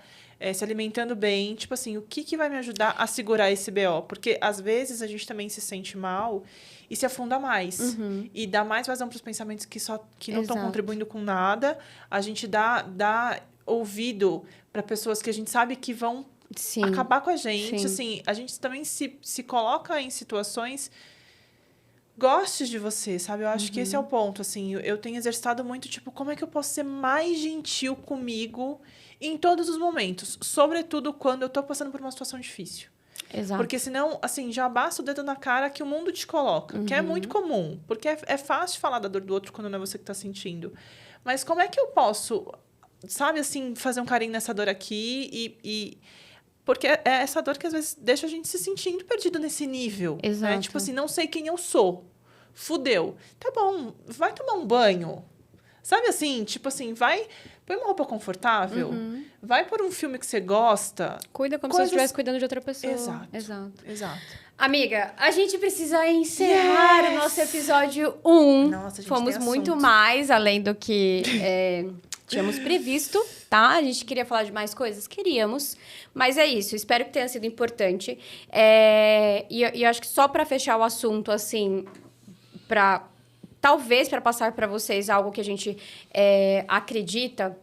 se alimentando bem, tipo assim, o que vai me ajudar a segurar esse BO? Porque, às vezes, a gente também se sente mal e se afunda mais. E dá mais vazão para os pensamentos que não estão contribuindo com nada. A gente dá ouvido para pessoas que a gente sabe que vão acabar com a gente. Sim. Assim, a gente também se coloca em situações... Goste de você, sabe? Eu acho que esse é o ponto, assim. Eu tenho exercitado muito, tipo, como é que eu posso ser mais gentil comigo em todos os momentos? Sobretudo quando eu tô passando por uma situação difícil. Exato. Porque senão, assim, já basta o dedo na cara que o mundo te coloca. Que é muito comum. Porque é fácil falar da dor do outro quando não é você que tá sentindo. Mas como é que eu posso, sabe, assim, fazer um carinho nessa dor aqui porque é essa dor que, às vezes, deixa a gente se sentindo perdido nesse nível. Exato. Né? Tipo assim, não sei quem eu sou. Fudeu. Tá bom, vai tomar um banho. Sabe assim? Tipo assim, põe uma roupa confortável. Vai por um filme que você gosta. Cuida como se você estivesse cuidando de outra pessoa. Exato. Amiga, a gente precisa encerrar o nosso episódio 1. Nossa, a gente Fomos tem muito assunto. mais além do que tínhamos previsto, tá? A gente queria falar de mais coisas? Queríamos. Mas é isso, espero que tenha sido importante. E eu acho que só para fechar o assunto, assim, talvez para passar para vocês algo que a gente acredita,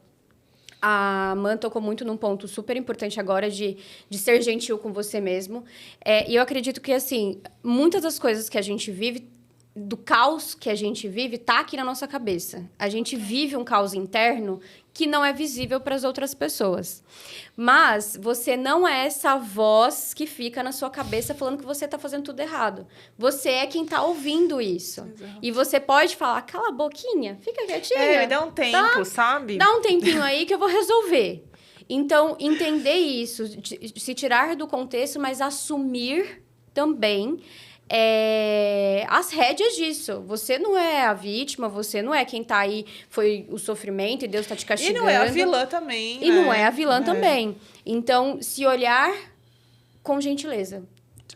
a Man tocou muito num ponto super importante agora de ser gentil com você mesmo. E eu acredito que, assim, muitas das coisas que a gente vive, do caos que a gente vive, tá aqui na nossa cabeça. A gente vive um caos interno que não é visível para as outras pessoas. Mas você não é essa voz que fica na sua cabeça falando que você tá fazendo tudo errado. Você é quem tá ouvindo isso. Exato. E você pode falar, cala a boquinha, fica quietinha. Me dá um tempo, sabe? Dá um tempinho aí que eu vou resolver. Então, entender isso, se tirar do contexto, mas assumir também as rédeas disso. Você não é a vítima, você não é quem tá aí, foi o sofrimento e Deus tá te castigando. E não é a vilã também. E não é a vilã também. Então, se olhar com gentileza.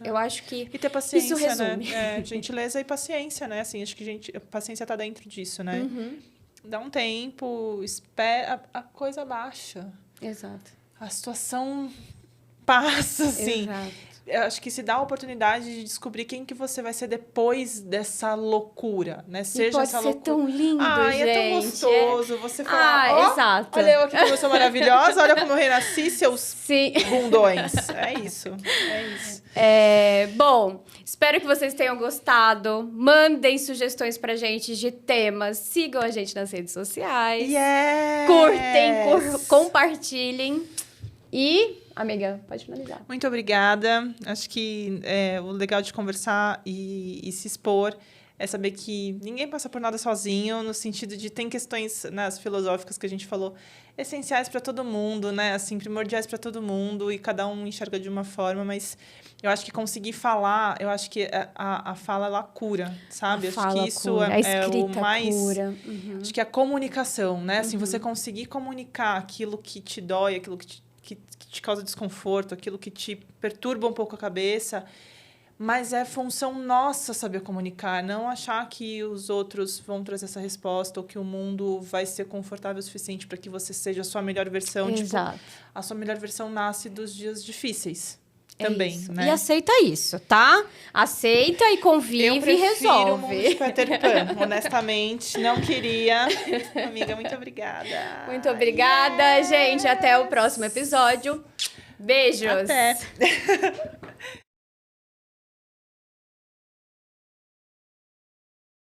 Eu acho que e ter paciência, isso resume. Né? Gentileza e paciência, né? Assim, acho que a paciência tá dentro disso, né? Dá um tempo, espera, a coisa baixa. Exato. A situação passa, assim. Exato. Eu acho que se dá a oportunidade de descobrir quem que você vai ser depois dessa loucura, né? Seja e pode essa ser loucura. tão lindo, gente. É tão gostoso. Você fala, exato. Olha eu aqui como eu sou maravilhosa, olha como eu renasci, seus bundões. É isso. Bom, espero que vocês tenham gostado. Mandem sugestões pra gente de temas. Sigam a gente nas redes sociais. Curtem, compartilhem. E, amiga, pode finalizar. Muito obrigada. Acho que o legal de conversar e se expor é saber que ninguém passa por nada sozinho, no sentido de tem questões, né, as filosóficas que a gente falou, essenciais para todo mundo, né, assim, primordiais para todo mundo, e cada um enxerga de uma forma, mas eu acho que conseguir falar, eu acho que a fala, ela cura, sabe? Acho que isso é o mais... Cura. Acho que a comunicação, né? Assim, você conseguir comunicar aquilo que te dói, aquilo que te causa desconforto, aquilo que te perturba um pouco a cabeça, mas é função nossa saber comunicar, não achar que os outros vão trazer essa resposta ou que o mundo vai ser confortável o suficiente para que você seja a sua melhor versão. Exato. Tipo, a sua melhor versão nasce dos dias difíceis também, isso. né? E aceita isso, tá? Aceita e convive e resolve. Eu prefiro o Peter Pan, honestamente. Não queria. Amiga, muito obrigada. Muito obrigada, gente. Até o próximo episódio. Beijos. Até.